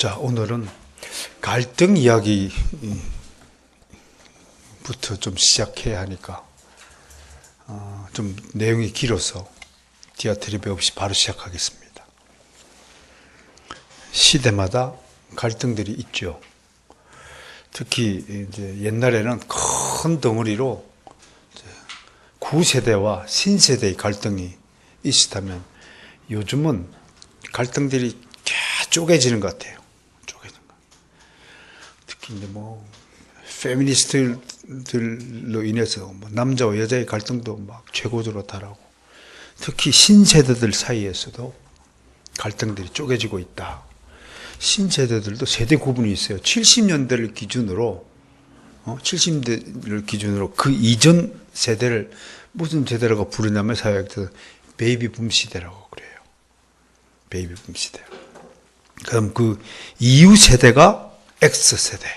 자, 오늘은 갈등 이야기부터 좀 시작해야 하니까 좀 내용이 길어서 디아트리베 없이 바로 시작하겠습니다. 시대마다 갈등들이 있죠. 특히 이제 옛날에는 큰 덩어리로 구세대와 신세대의 갈등이 있었다면 요즘은 갈등들이 쪼개지는 것 같아요. 쪼개지는 것. 특히 이제 페미니스트들로 인해서 남자와 여자의 갈등도 막 최고조로 달하고, 특히 신세대들 사이에서도 갈등들이 쪼개지고 있다. 신세대들도 세대 구분이 있어요. 70년대를 기준으로, 70년대를 기준으로 그 이전 세대를 무슨 세대라고 부르냐면 사회학에서 베이비붐 시대라고 그래요. 베이비붐 시대. 그럼 그 이후 세대가 X세대.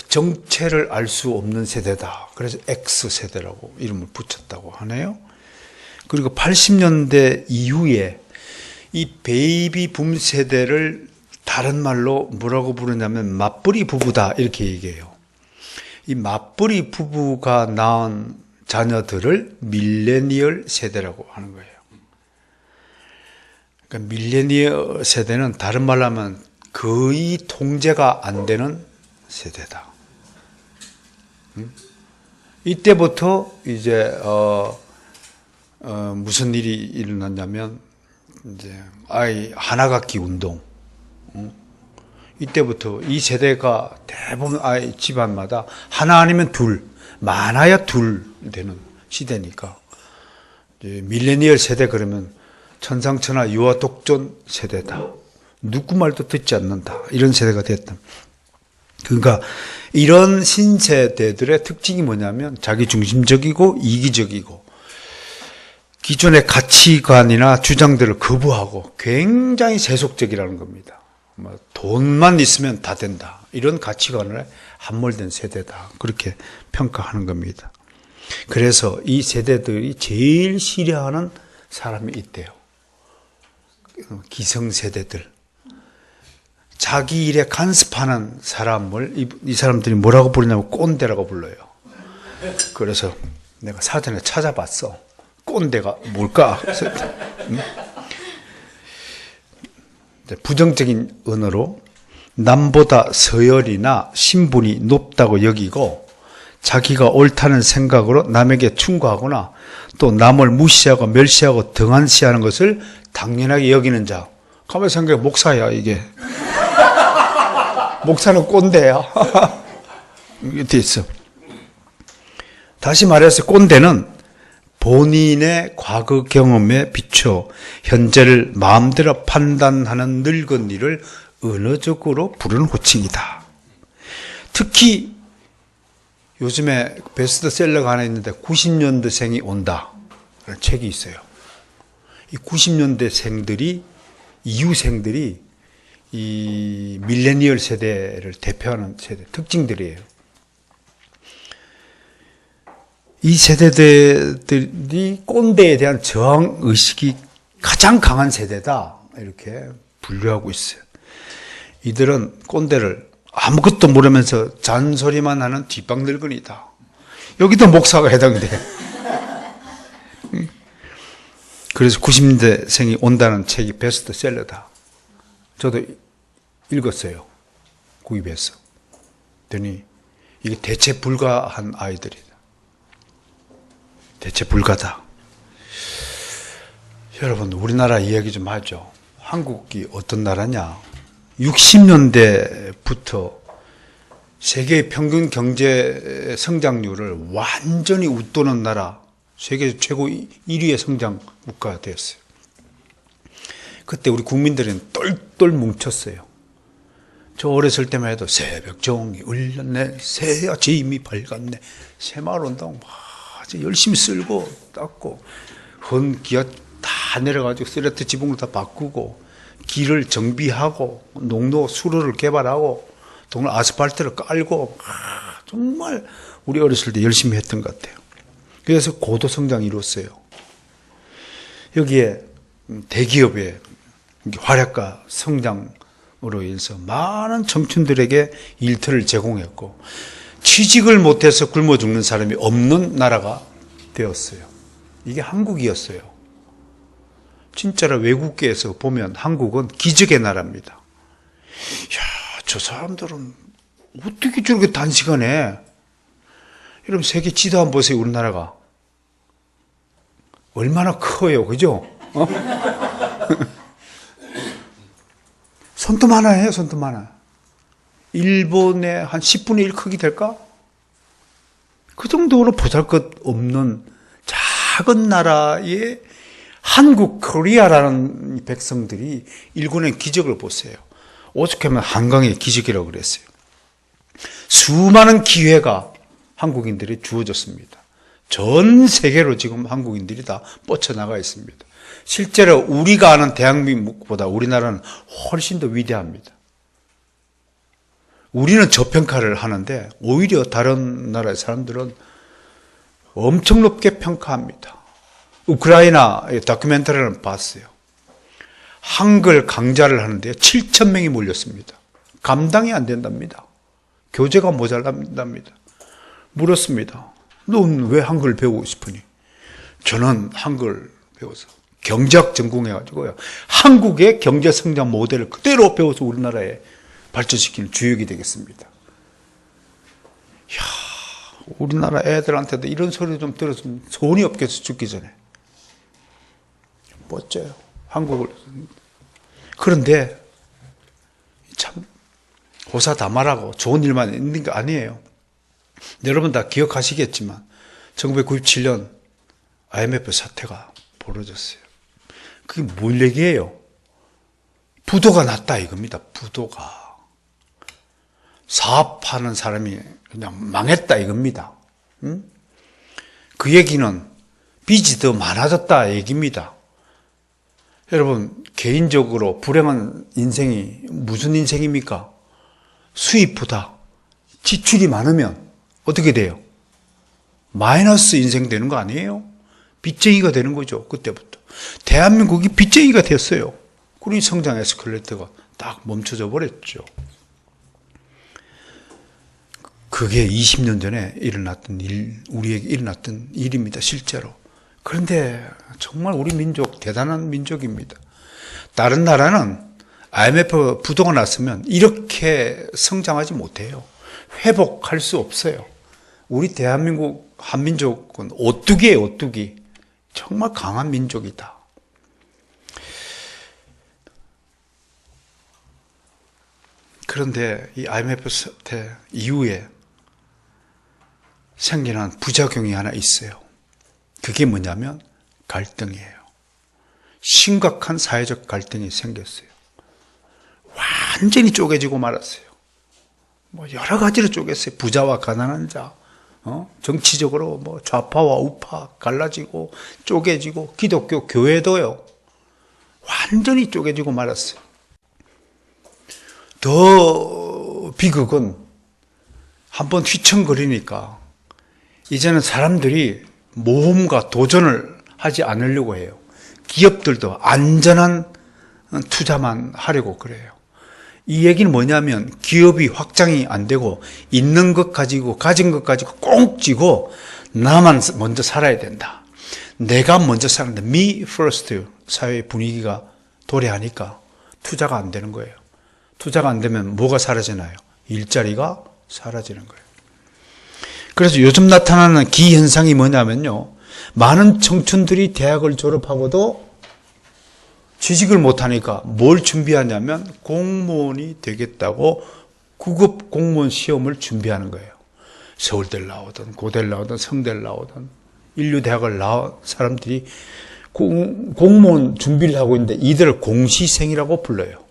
정체를 알 수 없는 세대다. 그래서 X세대라고 이름을 붙였다고 하네요. 그리고 80년대 이후에 이 베이비붐 세대를 다른 말로 뭐라고 부르냐면 맞벌이 부부다 이렇게 얘기해요. 이 맞벌이 부부가 낳은 자녀들을 밀레니얼 세대라고 하는 거예요. 그러니까 밀레니얼 세대는 다른 말로 하면 거의 통제가 안 되는 세대다. 이때부터 이제 무슨 일이 일어났냐면 이제 아이 하나 갖기 운동. 이때부터 이 세대가 대부분 아이 집안마다 하나 아니면 둘, 많아야 둘 되는 시대니까 이제 밀레니얼 세대 그러면 천상천하 유아독존 세대다. 누구 말도 듣지 않는다. 이런 세대가 됐다. 그러니까 이런 신세대들의 특징이 뭐냐면 자기중심적이고 이기적이고 기존의 가치관이나 주장들을 거부하고 굉장히 세속적이라는 겁니다. 돈만 있으면 다 된다. 이런 가치관에 함몰된 세대다. 그렇게 평가하는 겁니다. 그래서 이 세대들이 제일 싫어하는 사람이 있대요. 기성세대들. 자기 일에 간섭하는 사람을 이 사람들이 뭐라고 부르냐면 꼰대라고 불러요. 그래서 내가 사전에 찾아봤어. 꼰대가 뭘까? 부정적인 언어로 남보다 서열이나 신분이 높다고 여기고 자기가 옳다는 생각으로 남에게 충고하거나 또 남을 무시하고 멸시하고 등한시하는 것을 당연하게 여기는 자. 가만히 생각해, 목사야 이게. 목사는 꼰대야. 이게 돼 있어. 다시 말해서 꼰대는 본인의 과거 경험에 비춰 현재를 마음대로 판단하는 늙은이를 언어적으로 부르는 호칭이다. 특히 요즘에 베스트셀러가 하나 있는데 90년대생이 온다. 그런 책이 있어요. 이 90년대생들이 이후생들이 이 밀레니얼 세대를 대표하는 세대 특징들이에요. 이 세대들이 꼰대에 대한 저항 의식이 가장 강한 세대다 이렇게 분류하고 있어요. 이들은 꼰대를 아무것도 모르면서 잔소리만 하는 뒷방 늙은이다. 여기도 목사가 해당돼. 그래서 90년대생이 온다는 책이 베스트셀러다. 저도 읽었어요. 구입해서. 그랬더니 이게 대체 불가한 아이들이다. 대체 불가다. 여러분, 우리나라 이야기 좀 하죠. 한국이 어떤 나라냐? 60년대부터 세계 평균 경제 성장률을 완전히 웃도는 나라, 세계 최고 1위의 성장 국가가 되었어요. 그때 우리 국민들은 똘똘 뭉쳤어요. 저 어렸을 때만 해도 새벽 종이 울렸네, 새 아침이 밝았네, 새마을 운동 열심히 쓸고 닦고 헌 기아 다 내려가지고 쓰레트 지붕을 다 바꾸고 길을 정비하고 농로 수로를 개발하고 동네 아스팔트를 깔고 정말 우리 어렸을 때 열심히 했던 것 같아요. 그래서 고도 성장이 이루었어요. 여기에 대기업에 활약과 성장으로 인해서 많은 청춘들에게 일터를 제공했고 취직을 못해서 굶어 죽는 사람이 없는 나라가 되었어요. 이게 한국이었어요. 진짜로 외국계에서 보면 한국은 기적의 나라입니다. 야, 저 사람들은 어떻게 저렇게 단시간에, 여러분 세계 지도 한번 보세요. 우리나라가 얼마나 커요, 그죠? 손톱 하나예요, 손톱 하나. 일본의 한 10분의 1 크기 될까? 그 정도로 보잘것없는 작은 나라의 한국 코리아라는 백성들이 일궈낸 기적을 보세요. 오죽하면 한강의 기적이라고 그랬어요. 수많은 기회가 한국인들이 주어졌습니다. 전 세계로 지금 한국인들이 다 뻗쳐나가 있습니다. 실제로 우리가 아는 대한민국보다 우리나라는 훨씬 더 위대합니다. 우리는 저평가를 하는데 오히려 다른 나라의 사람들은 엄청 높게 평가합니다. 우크라이나 다큐멘터리를 봤어요. 한글 강좌를 하는데 7,000명이 몰렸습니다. 감당이 안 된답니다. 교재가 모자란답니다. 물었습니다. 넌 왜 한글 배우고 싶으니? 저는 한글 배워서 경제학 전공해가지고요. 한국의 경제 성장 모델을 그대로 배워서 우리나라에 발전시키는 주역이 되겠습니다. 이야, 우리나라 애들한테도 이런 소리 좀 들었으면 소원이 없겠어, 죽기 전에. 멋져요. 한국을. 그런데 참 호사다말하고 좋은 일만 있는 게 아니에요. 여러분 다 기억하시겠지만 1997년 IMF 사태가 벌어졌어요. 그게 뭘 얘기해요? 부도가 났다 이겁니다. 부도가. 사업하는 사람이 그냥 망했다 이겁니다. 그 얘기는 빚이 더 많아졌다 얘기입니다. 여러분 개인적으로 불행한 인생이 무슨 인생입니까? 수입보다 지출이 많으면 어떻게 돼요? 마이너스 인생 되는 거 아니에요? 빚쟁이가 되는 거죠. 그때부터. 대한민국이 빚쟁이가 됐어요. 그러니 성장 에스컬레이터가 딱 멈춰져 버렸죠. 그게 20년 전에 일어났던 일, 우리에게 일어났던 일입니다. 실제로. 그런데 정말 우리 민족 대단한 민족입니다. 다른 나라는 IMF 부도가 났으면 이렇게 성장하지 못해요. 회복할 수 없어요. 우리 대한민국 한민족은 오뚜기예요, 오뚜기. 정말 강한 민족이다. 그런데 이 IMF 사태 이후에 생겨난 부작용이 하나 있어요. 그게 뭐냐면 갈등이에요. 심각한 사회적 갈등이 생겼어요. 완전히 쪼개지고 말았어요. 뭐 여러 가지로 쪼갰어요. 부자와 가난한 자, 정치적으로 뭐 좌파와 우파 갈라지고 쪼개지고 기독교 교회도요. 완전히 쪼개지고 말았어요. 더 비극은 한번 휘청거리니까 이제는 사람들이 모험과 도전을 하지 않으려고 해요. 기업들도 안전한 투자만 하려고 그래요. 이 얘기는 뭐냐면 기업이 확장이 안 되고 있는 것 가지고 가진 것 가지고 꽁 쥐고 나만 먼저 살아야 된다. 내가 먼저 사는 데 me first 사회 분위기가 도래하니까 투자가 안 되는 거예요. 투자가 안 되면 뭐가 사라지나요? 일자리가 사라지는 거예요. 그래서 요즘 나타나는 기현상이 뭐냐면요. 많은 청춘들이 대학을 졸업하고도 취직을 못하니까 뭘 준비하냐면 공무원이 되겠다고 9급 공무원 시험을 준비하는 거예요. 서울대를 나오든 고대를 나오든 성대를 나오든 인류대학을 나온 사람들이 공무원 준비를 하고 있는데 이들을 공시생이라고 불러요.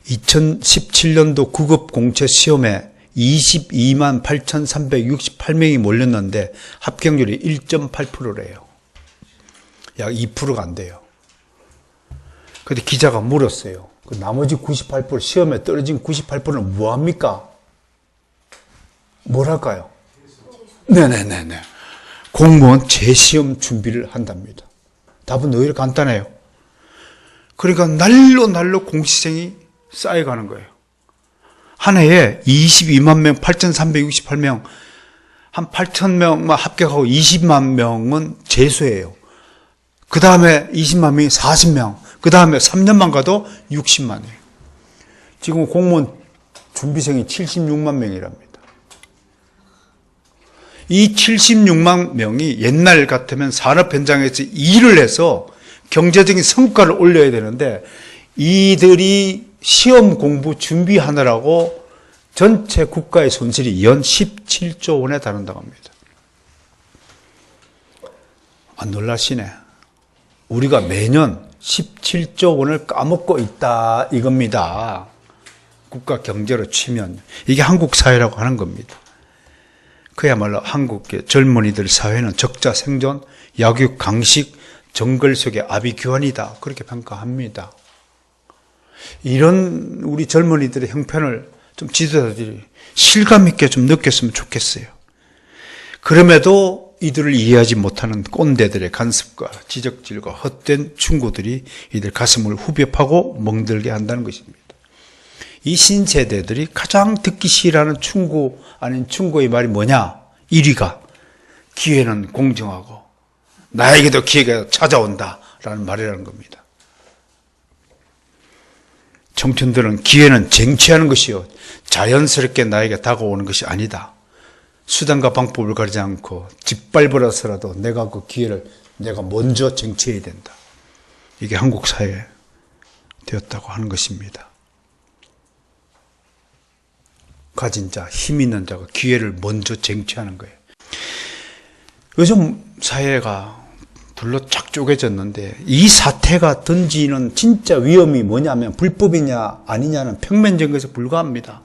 2017년도 9급 공채 시험에 22만 8,368명이 몰렸는데 합격률이 1.8%래요. 약 2%가 안 돼요. 근데 기자가 물었어요. 그 나머지 98% 시험에 떨어진 98%는 뭐합니까? 뭘 할까요? 네네네네. 공무원 재시험 준비를 한답니다. 답은 오히려 간단해요. 그러니까 날로 공시생이 쌓여가는 거예요. 한 해에 22만 명, 8,368명, 한 8,000명만 합격하고 20만 명은 재수예요. 그 다음에 20만 명이 40명, 그 다음에 3년만 가도 60만이에요. 지금 공무원 준비생이 76만 명이랍니다. 이 76만 명이 옛날 같으면 산업 현장에서 일을 해서 경제적인 성과를 올려야 되는데 이들이 시험 공부 준비하느라고 전체 국가의 손실이 연 17조 원에 달한다고 합니다. 안 놀라시네. 우리가 매년 17조 원을 까먹고 있다 이겁니다. 국가 경제로 치면 이게 한국 사회라고 하는 겁니다. 그야말로 한국의 젊은이들 사회는 적자 생존, 약육 강식, 정글 속의 아비규환이다 그렇게 평가합니다. 이런 우리 젊은이들의 형편을 좀 지도자들이 실감 있게 좀 느꼈으면 좋겠어요. 그럼에도 이들을 이해하지 못하는 꼰대들의 간섭과 지적질과 헛된 충고들이 이들 가슴을 후벼 파고 멍들게 한다는 것입니다. 이 신세대들이 가장 듣기 싫어하는 충고 아닌 충고의 말이 뭐냐? 1위가 기회는 공정하고 나에게도 기회가 찾아온다 라는 말이라는 겁니다. 청춘들은 기회는 쟁취하는 것이요 자연스럽게 나에게 다가오는 것이 아니다. 수단과 방법을 가리지 않고 짓밟으라서라도 내가 그 기회를 내가 먼저 쟁취해야 된다. 이게 한국 사회 되었다고 하는 것입니다. 가진 자, 힘 있는 자가 기회를 먼저 쟁취하는 거예요. 요즘 사회가 둘로 쫙 쪼개졌는데 이 사태가 던지는 진짜 위험이 뭐냐면 불법이냐 아니냐는 평면정에서 불과합니다.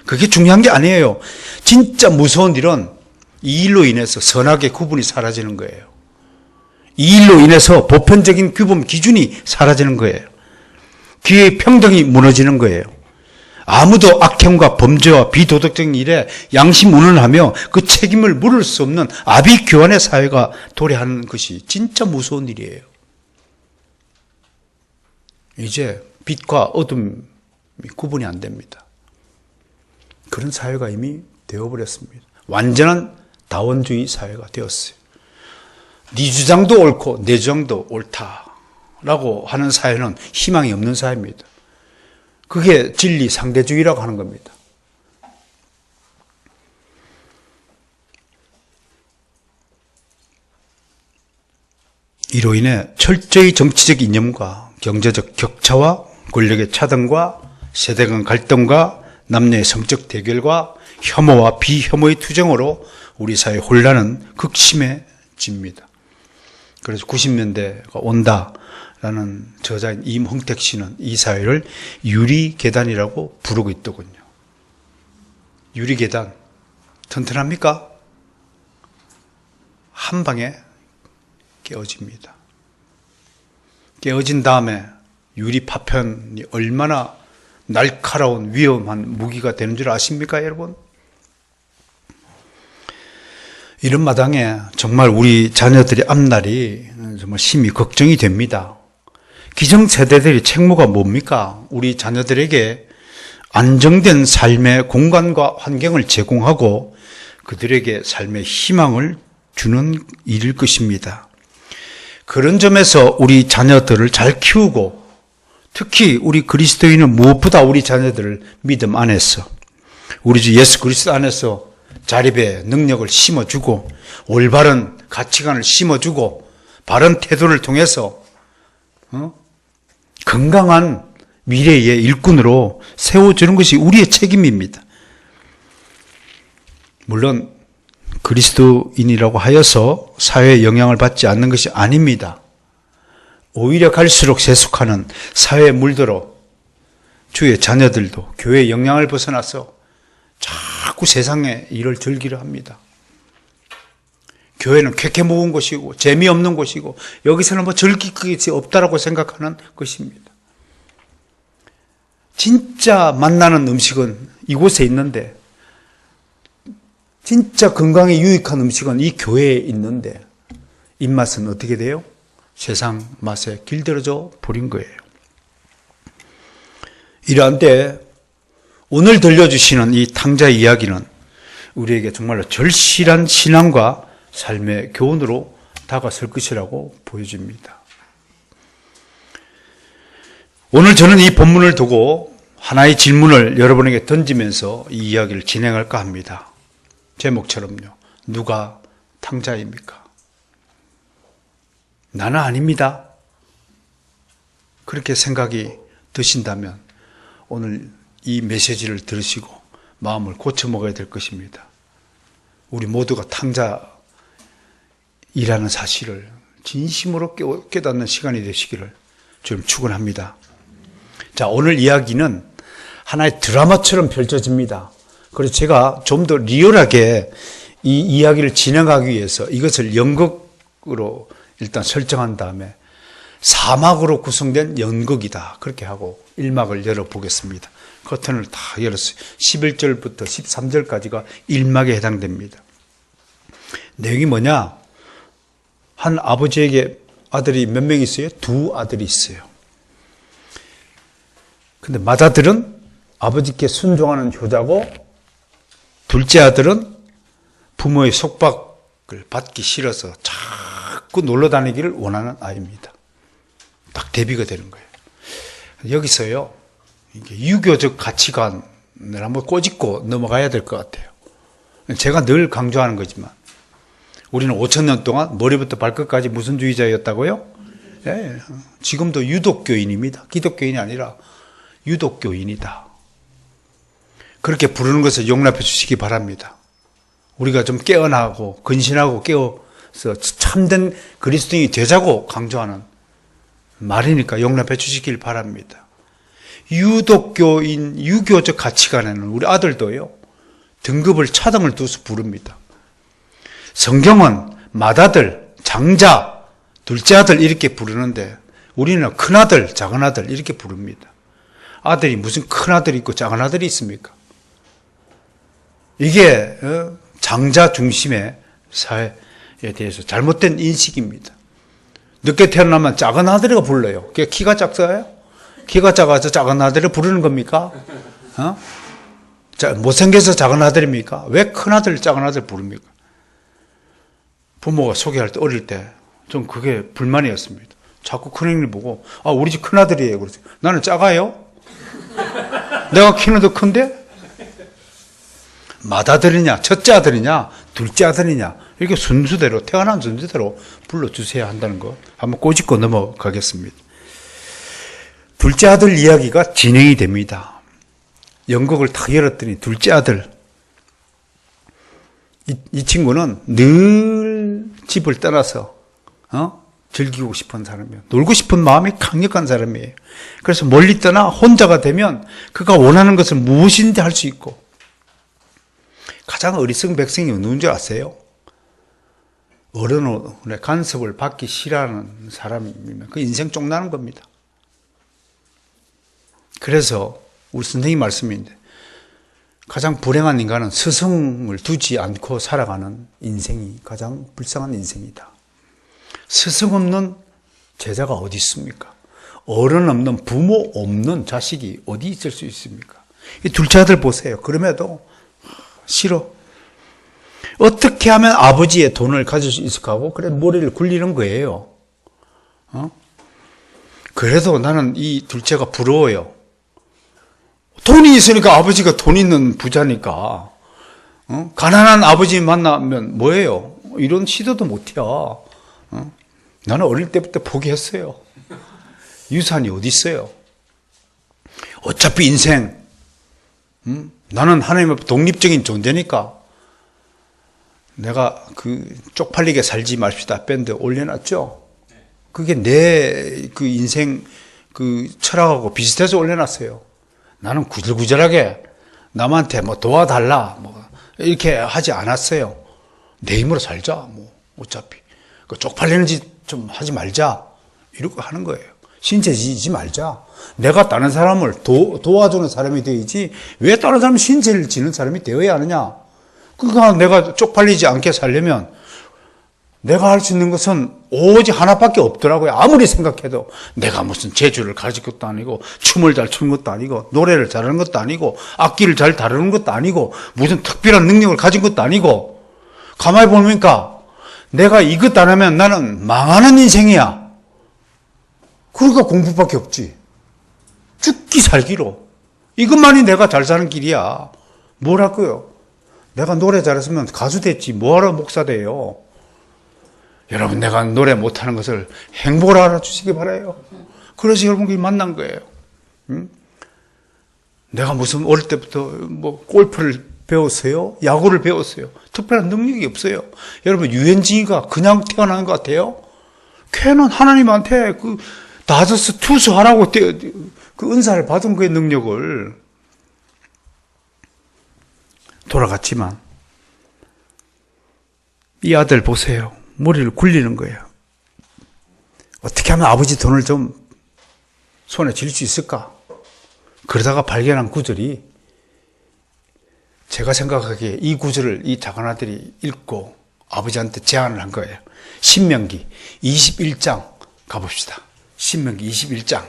그게 중요한 게 아니에요. 진짜 무서운 일은 이 일로 인해서 선악의 구분이 사라지는 거예요. 이 일로 인해서 보편적인 규범 기준이 사라지는 거예요. 기회의 평등이 무너지는 거예요. 아무도 악행과 범죄와 비도덕적인 일에 양심 운운하며 그 책임을 물을 수 없는 아비규환의 사회가 도래하는 것이 진짜 무서운 일이에요. 이제 빛과 어둠이 구분이 안 됩니다. 그런 사회가 이미 되어버렸습니다. 완전한 다원주의 사회가 되었어요. 네 주장도 옳고 내 주장도 옳다라고 하는 사회는 희망이 없는 사회입니다. 그게 진리 상대주의라고 하는 겁니다. 이로 인해 철저히 정치적 이념과 경제적 격차와 권력의 차등과 세대 간 갈등과 남녀의 성적 대결과 혐오와 비혐오의 투쟁으로 우리 사회 혼란은 극심해집니다. 그래서 90년대가 온다라는 저자인 임흥택 씨는 이 사회를 유리계단이라고 부르고 있더군요. 유리계단 튼튼합니까? 한 방에 깨어집니다. 깨어진 다음에 유리 파편이 얼마나 날카로운 위험한 무기가 되는 줄 아십니까, 여러분? 이런 마당에 정말 우리 자녀들의 앞날이 정말 심히 걱정이 됩니다. 기성세대들의 책무가 뭡니까? 우리 자녀들에게 안정된 삶의 공간과 환경을 제공하고 그들에게 삶의 희망을 주는 일일 것입니다. 그런 점에서 우리 자녀들을 잘 키우고 특히 우리 그리스도인은 무엇보다 우리 자녀들을 믿음 안에서 우리 주 예수 그리스도 안에서 자립의 능력을 심어주고 올바른 가치관을 심어주고 바른 태도를 통해서 건강한 미래의 일꾼으로 세워주는 것이 우리의 책임입니다. 물론 그리스도인이라고 하여서 사회에 영향을 받지 않는 것이 아닙니다. 오히려 갈수록 세속화는 사회에 물들어 주의 자녀들도 교회의 영향을 벗어나서 자꾸 세상의 일을 즐기려 합니다. 교회는 쾌쾌 모은 곳이고 재미없는 곳이고 여기서는 뭐 즐길 것이 없다라고 생각하는 것입니다. 진짜 만나는 음식은 이곳에 있는데 진짜 건강에 유익한 음식은 이 교회에 있는데 입맛은 어떻게 돼요? 세상 맛에 길들여져 버린 거예요. 이러한 때 오늘 들려주시는 이 탕자 이야기는 우리에게 정말로 절실한 신앙과 삶의 교훈으로 다가설 것이라고 보여집니다. 오늘 저는 이 본문을 두고 하나의 질문을 여러분에게 던지면서 이 이야기를 진행할까 합니다. 제목처럼요. 누가 탕자입니까? 나는 아닙니다. 그렇게 생각이 드신다면 오늘 이 메시지를 들으시고 마음을 고쳐 먹어야 될 것입니다. 우리 모두가 탕자이라는 사실을 진심으로 깨닫는 시간이 되시기를 좀 축원합니다. 자, 오늘 이야기는 하나의 드라마처럼 펼쳐집니다. 그래서 제가 좀 더 리얼하게 이 이야기를 진행하기 위해서 이것을 연극으로 일단 설정한 다음에 4막으로 구성된 연극이다. 그렇게 하고 1막을 열어보겠습니다. 커튼을 다 열었어요. 11절부터 13절까지가 1막에 해당됩니다. 내용이 뭐냐? 한 아버지에게 아들이 몇 명 있어요? 2 아들이 있어요. 근데 맏아들은 아버지께 순종하는 효자고 둘째 아들은 부모의 속박을 받기 싫어서 자꾸 놀러 다니기를 원하는 아이입니다. 딱 대비가 되는 거예요. 여기서요, 이게 유교적 가치관을 한번 꼬집고 넘어가야 될 것 같아요. 제가 늘 강조하는 거지만 우리는 5,000년 동안 머리부터 발끝까지 무슨 주의자였다고요? 네, 지금도 유독교인입니다. 기독교인이 아니라 유독교인이다. 그렇게 부르는 것을 용납해 주시기 바랍니다. 우리가 좀 깨어나고 근신하고 깨어서 참된 그리스도인이 되자고 강조하는 말이니까 용납해 주시길 바랍니다. 유독교인, 유교적 가치관에는 우리 아들도요, 등급을 차등을 두서 부릅니다. 성경은 맏아들, 장자, 둘째 아들 이렇게 부르는데 우리는 큰아들, 작은아들 이렇게 부릅니다. 아들이 무슨 큰아들이 있고 작은아들이 있습니까? 이게 장자 중심의 사회에 대해서 잘못된 인식입니다. 늦게 태어나면 작은 아들이가 불러요. 그게 키가 작아요? 키가 작아서 작은 아들을 부르는 겁니까? 못생겨서 작은 아들입니까? 왜 큰 아들, 작은 아들 부릅니까? 부모가 소개할 때 어릴 때 좀 그게 불만이었습니다. 자꾸 큰형님 보고 우리 집 큰 아들이에요. 그러죠. 나는 작아요? 내가 키는 더 큰데? 맏아들이냐, 첫째 아들이냐, 둘째 아들이냐 이렇게 순수대로 태어난 순수대로 불러주셔야 한다는 거 한번 꼬집고 넘어가겠습니다. 둘째 아들 이야기가 진행이 됩니다. 연극을 탁 열었더니 둘째 아들 이 친구는 늘 집을 떠나서 즐기고 싶은 사람이에요. 놀고 싶은 마음이 강력한 사람이에요. 그래서 멀리 떠나 혼자가 되면 그가 원하는 것을 무엇인지 할 수 있고, 가장 어리석은 백성이 누군지 아세요? 어른의 간섭을 받기 싫어하는 사람이면 그 인생 쪽나는 겁니다. 그래서 우리 선생님 말씀인데 가장 불행한 인간은 스승을 두지 않고 살아가는 인생이 가장 불쌍한 인생이다. 스승 없는 제자가 어디 있습니까? 어른 없는 부모 없는 자식이 어디 있을 수 있습니까? 이 둘째 아들 보세요. 그럼에도 싫어. 어떻게 하면 아버지의 돈을 가질 수 있을까 하고 그래 머리를 굴리는 거예요. 그래도 나는 이 둘째가 부러워요. 돈이 있으니까 아버지가 돈 있는 부자니까. 가난한 아버지 만나면 뭐예요? 이런 시도도 못해요. 나는 어릴 때부터 포기했어요. 유산이 어디 있어요? 어차피 인생 나는 하나님 앞에 독립적인 존재니까 내가 쪽팔리게 살지 맙시다 밴드 올려놨죠. 그게 내 그 인생 철학하고 비슷해서 올려놨어요. 나는 구질구질하게 남한테 도와달라 이렇게 하지 않았어요. 내 힘으로 살자 어차피 쪽팔리는 짓 좀 하지 말자 이러고 하는 거예요. 신체 지지 말자. 내가 다른 사람을 도와주는 사람이 되어야지 왜 다른 사람 신체를 지는 사람이 되어야 하느냐. 그러니까 내가 쪽팔리지 않게 살려면 내가 할 수 있는 것은 오직 하나밖에 없더라고요. 아무리 생각해도 내가 무슨 재주를 가진 것도 아니고 춤을 잘 추는 것도 아니고 노래를 잘하는 것도 아니고 악기를 잘 다루는 것도 아니고 무슨 특별한 능력을 가진 것도 아니고 가만히 보니까 내가 이것 안 하면 나는 망하는 인생이야. 그러니까 공부밖에 없지. 죽기 살기로. 이것만이 내가 잘 사는 길이야. 뭘 할 거요? 내가 노래 잘했으면 가수 됐지. 뭐하러 목사 돼요? 여러분, 내가 노래 못하는 것을 행복을 알아주시기 바라요. 그래서 여러분이 만난 거예요. 응? 내가 무슨 어릴 때부터 뭐 골프를 배웠어요? 야구를 배웠어요? 특별한 능력이 없어요. 여러분, 유현진이가 그냥 태어난 것 같아요? 걔는 하나님한테 그 다저스 투수하라고 그 은사를 받은 그의 능력을 돌아갔지만 이 아들 보세요. 머리를 굴리는 거예요. 어떻게 하면 아버지 돈을 좀 손에 쥘 수 있을까? 그러다가 발견한 구절이 제가 생각하기에 이 구절을 이 작은 아들이 읽고 아버지한테 제안을 한 거예요. 신명기 21장 가봅시다. 신명기 21장.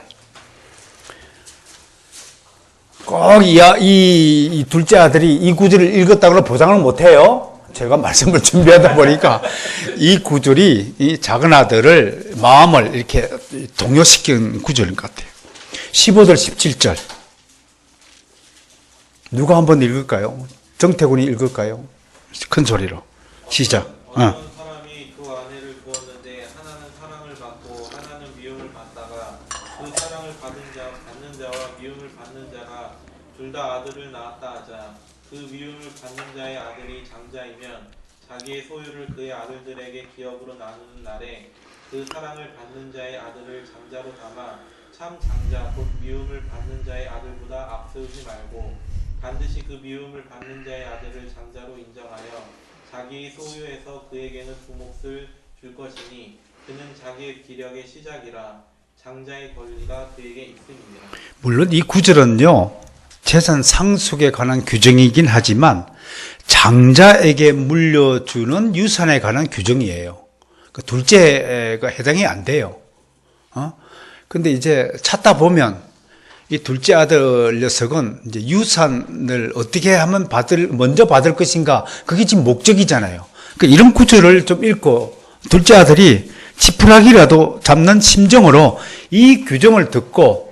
꼭 이 둘째 아들이 이 구절을 읽었다고는 보장을 못해요. 제가 말씀을 준비하다 보니까 이 구절이 이 작은 아들을 마음을 이렇게 동요시키는 구절인 것 같아요. 15절 17절 누가 한번 읽을까요? 정태군이 읽을까요? 큰 소리로 시작. 어떤 사람이 두 아내를 두었는데 하나는 사랑을 받고 하나는 미움을 받다가 그 사랑을 받는 자와 미움을 받는 자가 둘 다 아들을 낳았다 하자 그 미움을 받는 자의 아들이 장자이면 자기의 소유를 그의 아들들에게 기업으로 나누는 날에 그 사랑을 받는 자의 아들을 장자로 삼아 참 장자 곧 미움을 받는 자의 아들보다 앞세우지 말고 반드시 그 미움을 받는 자의 아들을 장자로 인정하여 자기 소유에서 그에게는 두 몫을 줄 것이니 그는 자기의 기력의 시작이라 장자의 권리가 그에게 있음이니라. 물론 이 구절은요 재산 상속에 관한 규정이긴 하지만 장자에게 물려주는 유산에 관한 규정이에요. 그 둘째가 해당이 안 돼요. 근데 이제 찾다 보면 이 둘째 아들 녀석은 이제 유산을 어떻게 하면 먼저 받을 것인가, 그게 지금 목적이잖아요. 그러니까 이런 구절을 좀 읽고 둘째 아들이 지푸라기라도 잡는 심정으로 이 규정을 듣고,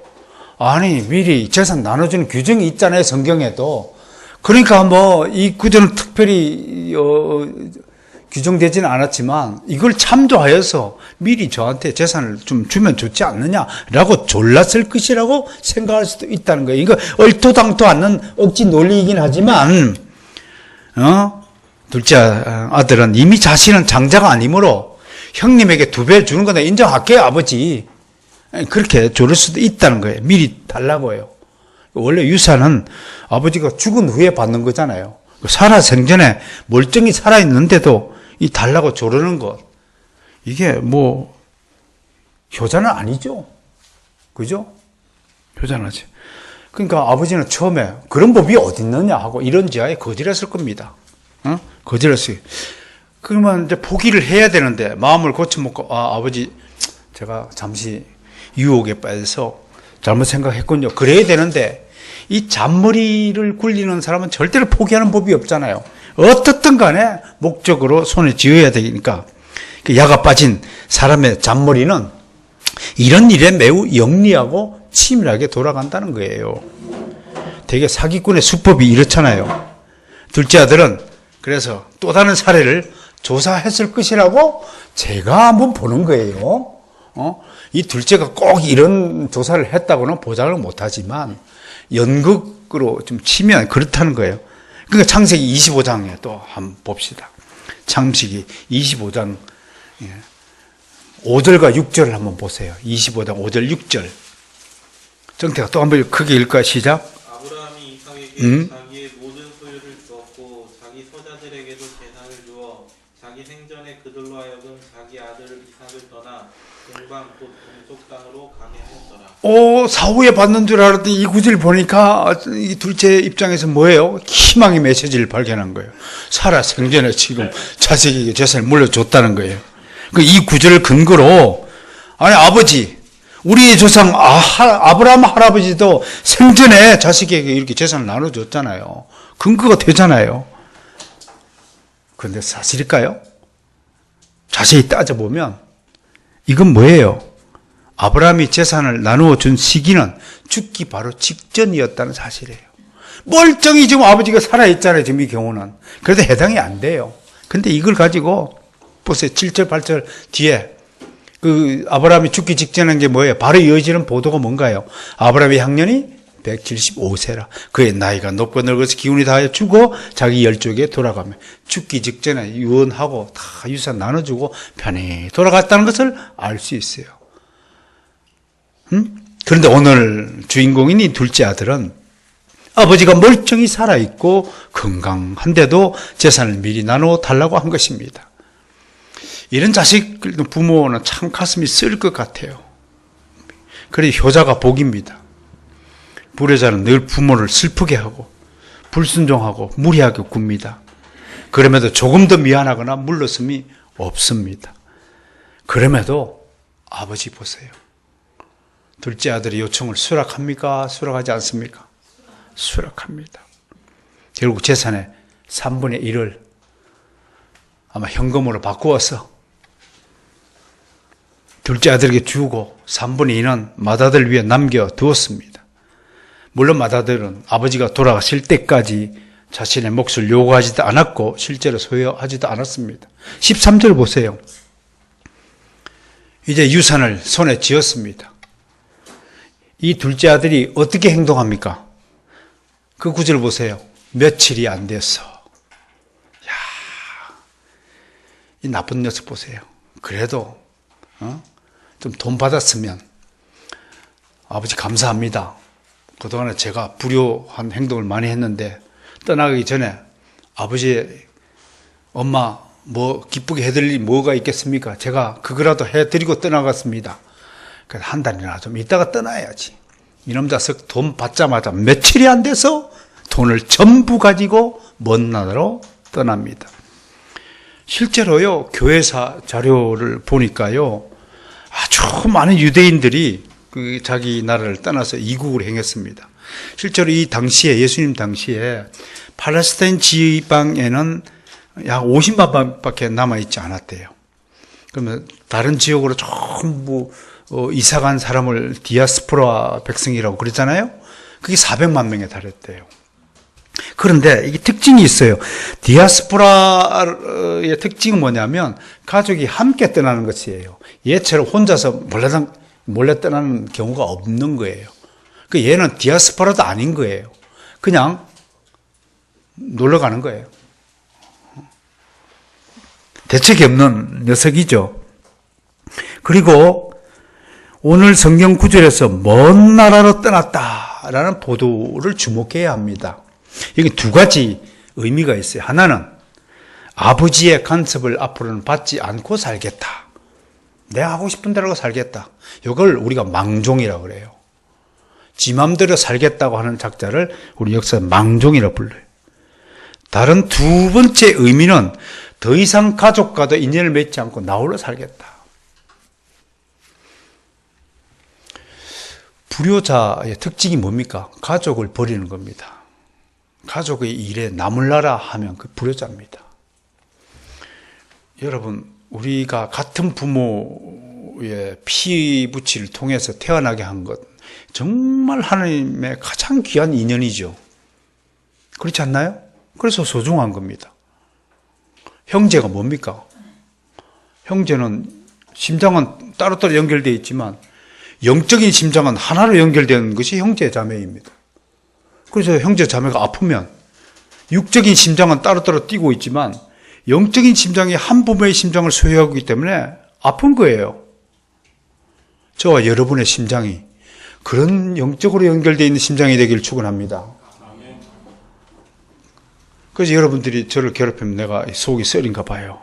아니, 미리 재산 나눠주는 규정이 있잖아요, 성경에도. 그러니까 뭐 이 구절은 특별히 규정되지는 않았지만 이걸 참조하여서 미리 저한테 재산을 좀 주면 좋지 않느냐라고 졸랐을 것이라고 생각할 수도 있다는 거예요. 이거 얼토당토 않는 억지 논리이긴 하지만 둘째 아들은 이미 자신은 장자가 아니므로 형님에게 2배 주는 거나 인정할게요, 아버지. 그렇게 조를 수도 있다는 거예요. 미리 달라고 해요. 원래 유산은 아버지가 죽은 후에 받는 거잖아요. 살아 생전에 멀쩡히 살아있는데도 이 달라고 조르는 것, 이게 뭐 효자는 아니죠. 그죠? 효자는 아니죠. 그러니까 아버지는 처음에 그런 법이 어딨느냐 하고 이런 지하에 거절했을 겁니다. 거절했어요. 그러면 이제 포기를 해야 되는데 마음을 고쳐먹고, 아버지 제가 잠시 유혹에 빠져서 잘못 생각했군요. 그래야 되는데 이 잔머리를 굴리는 사람은 절대로 포기하는 법이 없잖아요. 어떻든 간에 목적으로 손에 쥐어야 되니까. 야가 빠진 사람의 잔머리는 이런 일에 매우 영리하고 치밀하게 돌아간다는 거예요. 되게 사기꾼의 수법이 이렇잖아요. 둘째 아들은 그래서 또 다른 사례를 조사했을 것이라고 제가 한번 보는 거예요. 이 둘째가 꼭 이런 조사를 했다고는 보장을 못하지만 연극으로 좀 치면 그렇다는 거예요. 그러니까 창세기 25장에 또 한번 봅시다. 창세기 25장 5절과 6절을 한번 보세요. 25장 5절 6절. 정태가 또 한번 크게 읽을까요? 시작. 아브라함이 이삭에게 자기의 모든 소유를 주었고 자기 서자들에게도 재산을 주어 자기 생전에 그들로 하여금 자기 아들 이삭을 떠나 동방 곧 동쪽 땅으로 가게 하였더라. 사후에 받는 줄 알았더니 이 구절 보니까 이 둘째 입장에서 뭐예요? 희망의 메시지를 발견한 거예요. 살아 생전에 지금 자식에게 재산을 물려줬다는 거예요. 이 구절을 근거로, 아니, 아버지, 우리 조상 아브라함 할아버지도 생전에 자식에게 이렇게 재산을 나눠줬잖아요. 근거가 되잖아요. 그런데 사실일까요? 자세히 따져보면 이건 뭐예요? 아브라함이 재산을 나누어 준 시기는 죽기 바로 직전이었다는 사실이에요. 멀쩡히 지금 아버지가 살아있잖아요. 지금 이 경우는. 그래도 해당이 안 돼요. 근데 이걸 가지고 보세요. 7절, 8절 뒤에 아브라함이 죽기 직전인 게 뭐예요? 바로 이어지는 보도가 뭔가요? 아브라함의 향년이 175세라. 그의 나이가 높고 늙어서 기운이 다하여 죽어 자기 열조에게 돌아가며 죽기 직전에 유언하고 다 유산 나눠주고 편히 돌아갔다는 것을 알 수 있어요. 그런데 오늘 주인공인 이 둘째 아들은 아버지가 멀쩡히 살아있고 건강한데도 재산을 미리 나누어 달라고 한 것입니다. 이런 자식 부모는 참 가슴이 쓰릴 것 같아요. 그래 효자가 복입니다. 불효자는 늘 부모를 슬프게 하고 불순종하고 무리하게 굽니다. 그럼에도 조금 더 미안하거나 물러섬이 없습니다. 그럼에도 아버지 보세요. 둘째 아들의 요청을 수락합니까? 수락하지 않습니까? 수락합니다. 결국 재산의 3분의 1을 아마 현금으로 바꾸어서 둘째 아들에게 주고 3분의 2는 맏아들을 위해 남겨두었습니다. 물론 맏아들은 아버지가 돌아가실 때까지 자신의 몫을 요구하지도 않았고 실제로 소유하지도 않았습니다. 13절 보세요. 이제 유산을 손에 쥐었습니다. 이 둘째 아들이 어떻게 행동합니까? 그 구절 보세요. 며칠이 안 돼서. 이 나쁜 녀석 보세요. 그래도 좀 돈 받았으면 아버지 감사합니다. 그동안에 제가 불효한 행동을 많이 했는데 떠나가기 전에 아버지 엄마 뭐 기쁘게 해드릴 일이 뭐가 있겠습니까? 제가 그거라도 해드리고 떠나갔습니다. 그래서 한 달이나 좀 있다가 떠나야지. 이놈 자식 돈 받자마자 며칠이 안 돼서 돈을 전부 가지고 먼 나라로 떠납니다. 실제로요, 교회사 자료를 보니까요, 아주 많은 유대인들이 자기 나라를 떠나서 이국을 행했습니다. 실제로 이 당시에, 예수님 당시에 팔레스타인 지방에는 약 50만 밖에 남아있지 않았대요. 그러면 다른 지역으로 전부 이사간 사람을 디아스포라 백성이라고 그랬잖아요. 그게 400만 명에 달했대요. 그런데 이게 특징이 있어요. 디아스포라의 특징은 뭐냐면 가족이 함께 떠나는 것이에요. 얘처럼 혼자서 몰래 떠나는 경우가 없는 거예요. 그 얘는 디아스포라도 아닌 거예요. 그냥 놀러 가는 거예요. 대책이 없는 녀석이죠. 그리고 오늘 성경 구절에서 먼 나라로 떠났다라는 보도를 주목해야 합니다. 여기 두 가지 의미가 있어요. 하나는 아버지의 간섭을 앞으로는 받지 않고 살겠다. 내가 하고 싶은 대로 살겠다. 이걸 우리가 망종이라고 그래요. 지 맘대로 살겠다고 하는 작자를 우리 역사에 망종이라고 불러요. 다른 두 번째 의미는 더 이상 가족과도 인연을 맺지 않고 나 홀로 살겠다. 불효자의 특징이 뭡니까? 가족을 버리는 겁니다. 가족의 일에 나몰라라 하면 그 불효자입니다. 여러분, 우리가 같은 부모의 피부치를 통해서 태어나게 한 것, 정말 하나님의 가장 귀한 인연이죠. 그렇지 않나요? 그래서 소중한 겁니다. 형제가 뭡니까? 형제는 심장은 따로따로 연결되어 있지만 영적인 심장은 하나로 연결되는 것이 형제 자매입니다. 그래서 형제 자매가 아프면 육적인 심장은 따로따로 뛰고 있지만 영적인 심장이 한 부모의 심장을 소유하고 있기 때문에 아픈 거예요. 저와 여러분의 심장이 그런 영적으로 연결되어 있는 심장이 되기를 축원합니다. 그래서 여러분들이 저를 괴롭히면 내가 속이 쓰린가 봐요.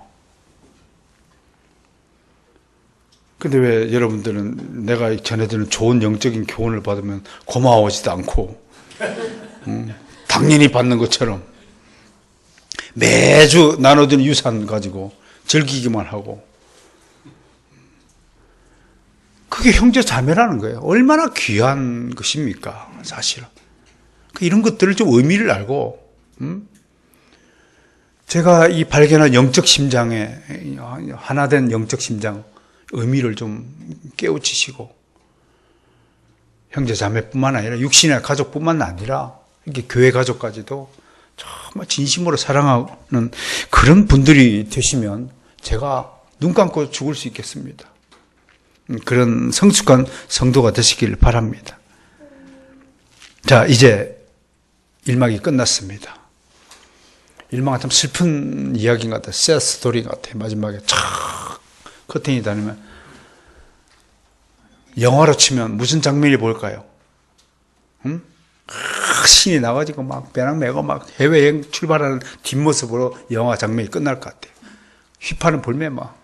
근데 왜 여러분들은 내가 전해드리는 좋은 영적인 교훈을 받으면 고마워하지도 않고 당연히 받는 것처럼 매주 나눠주는 유산 가지고 즐기기만 하고 그게 형제 자매라는 거예요. 얼마나 귀한 것입니까, 사실은. 이런 것들을 좀 의미를 알고, 제가 이 발견한 영적 심장에, 하나된 영적 심장, 의미를 좀 깨우치시고, 형제 자매뿐만 아니라 육신의 가족뿐만 아니라 이렇게 교회 가족까지도 정말 진심으로 사랑하는 그런 분들이 되시면 제가 눈 감고 죽을 수 있겠습니다. 그런 성숙한 성도가 되시길 바랍니다. 자, 이제 1막이 끝났습니다. 1막은 참 슬픈 이야기인 것 같아요. 새드 스토리 같아요. 마지막에 촥 커튼이 닫으면 영화로 치면 무슨 장면이 볼까요? 신이 나가지고 막 배낭 메고 막 해외여행 출발하는 뒷모습으로 영화 장면이 끝날 것 같아요. 휘파람 불매 막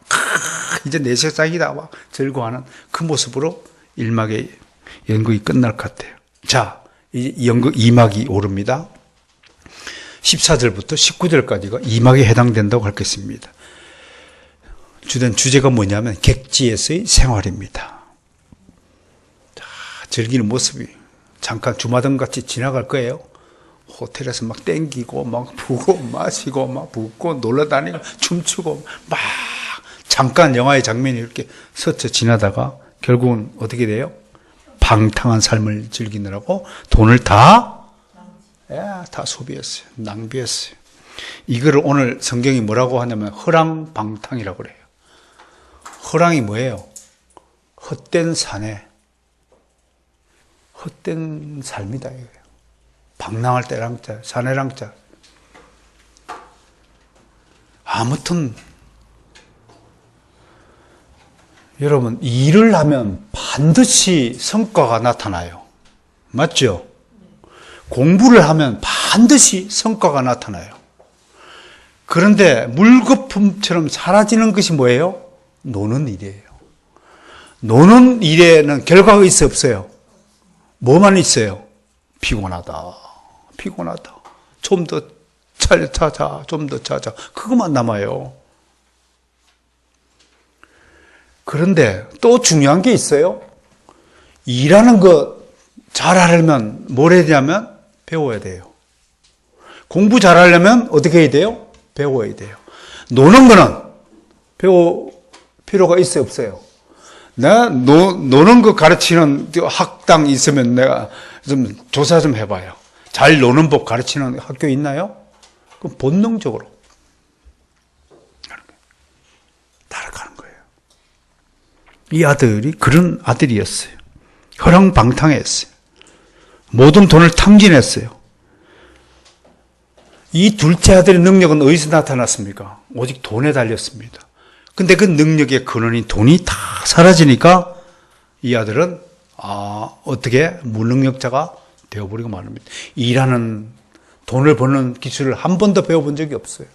이제 내 세상이다 막 절구하는 그 모습으로 1막의 연극이 끝날 것 같아요. 자, 이제 연극 2막이 오릅니다. 14절부터 19절까지가 2막에 해당된다고 하겠습니다. 주된 주제가 뭐냐면 객지에서의 생활입니다. 자, 즐기는 모습이 잠깐 주마등같이 지나갈 거예요. 호텔에서 막 땡기고 막 부고 마시고 막 붓고 놀러다니고 춤추고 막 잠깐 영화의 장면이 이렇게 스쳐 지나다가 결국은 어떻게 돼요? 방탕한 삶을 즐기느라고 돈을 다 소비했어요. 낭비했어요. 이거를 오늘 성경이 뭐라고 하냐면 허랑방탕이라고 그래요. 허랑이 뭐예요? 헛된 사내, 헛된 삶이다 이거예요. 방랑할 때랑자, 사내랑자. 아무튼 여러분 일을 하면 반드시 성과가 나타나요. 맞죠? 공부를 하면 반드시 성과가 나타나요. 그런데 물거품처럼 사라지는 것이 뭐예요? 노는 일이에요. 노는 일에는 결과가 있어 없어요? 뭐만 있어요? 피곤하다. 피곤하다. 좀 더 찾아. 좀 더 찾아. 그것만 남아요. 그런데 또 중요한 게 있어요. 일하는 거 잘하려면 뭘 해야 되냐면 배워야 돼요. 공부 잘하려면 어떻게 해야 돼요? 배워야 돼요. 노는 거는 배울 필요가 있어요, 없어요? 내가 노는 거 가르치는 학당 있으면 내가 좀 조사 좀 해봐요. 잘 노는 법 가르치는 학교 있나요? 그럼 본능적으로 따라가는 거예요. 이 아들이 그런 아들이었어요. 허랑방탕했어요. 모든 돈을 탕진했어요. 이 둘째 아들의 능력은 어디서 나타났습니까? 오직 돈에 달렸습니다. 근데 그 능력의 근원인 돈이 다 사라지니까 이 아들은 어떻게 무능력자가 되어버리고 말합니다. 일하는 돈을 버는 기술을 한 번도 배워본 적이 없어요.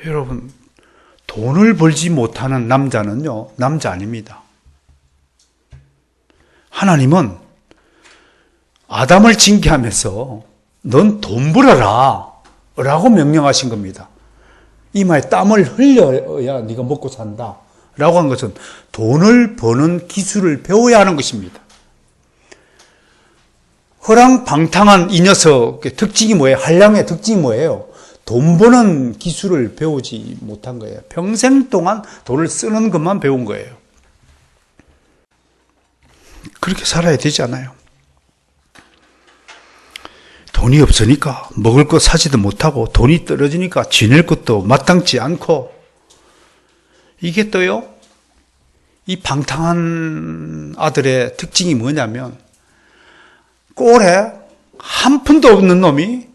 여러분, 돈을 벌지 못하는 남자는요, 남자 아닙니다. 하나님은 아담을 징계하면서 넌 돈 벌어라 라고 명령하신 겁니다. 이마에 땀을 흘려야 네가 먹고 산다 라고 한 것은 돈을 버는 기술을 배워야 하는 것입니다. 허랑방탕한 이 녀석의 특징이 뭐예요? 한량의 특징이 뭐예요? 돈 버는 기술을 배우지 못한 거예요. 평생 동안 돈을 쓰는 것만 배운 거예요. 그렇게 살아야 되지 않아요? 돈이 없으니까 먹을 거 사지도 못하고 돈이 떨어지니까 지낼 것도 마땅치 않고 이게 또요, 이 방탕한 아들의 특징이 뭐냐면 꼴에 한 푼도 없는 놈이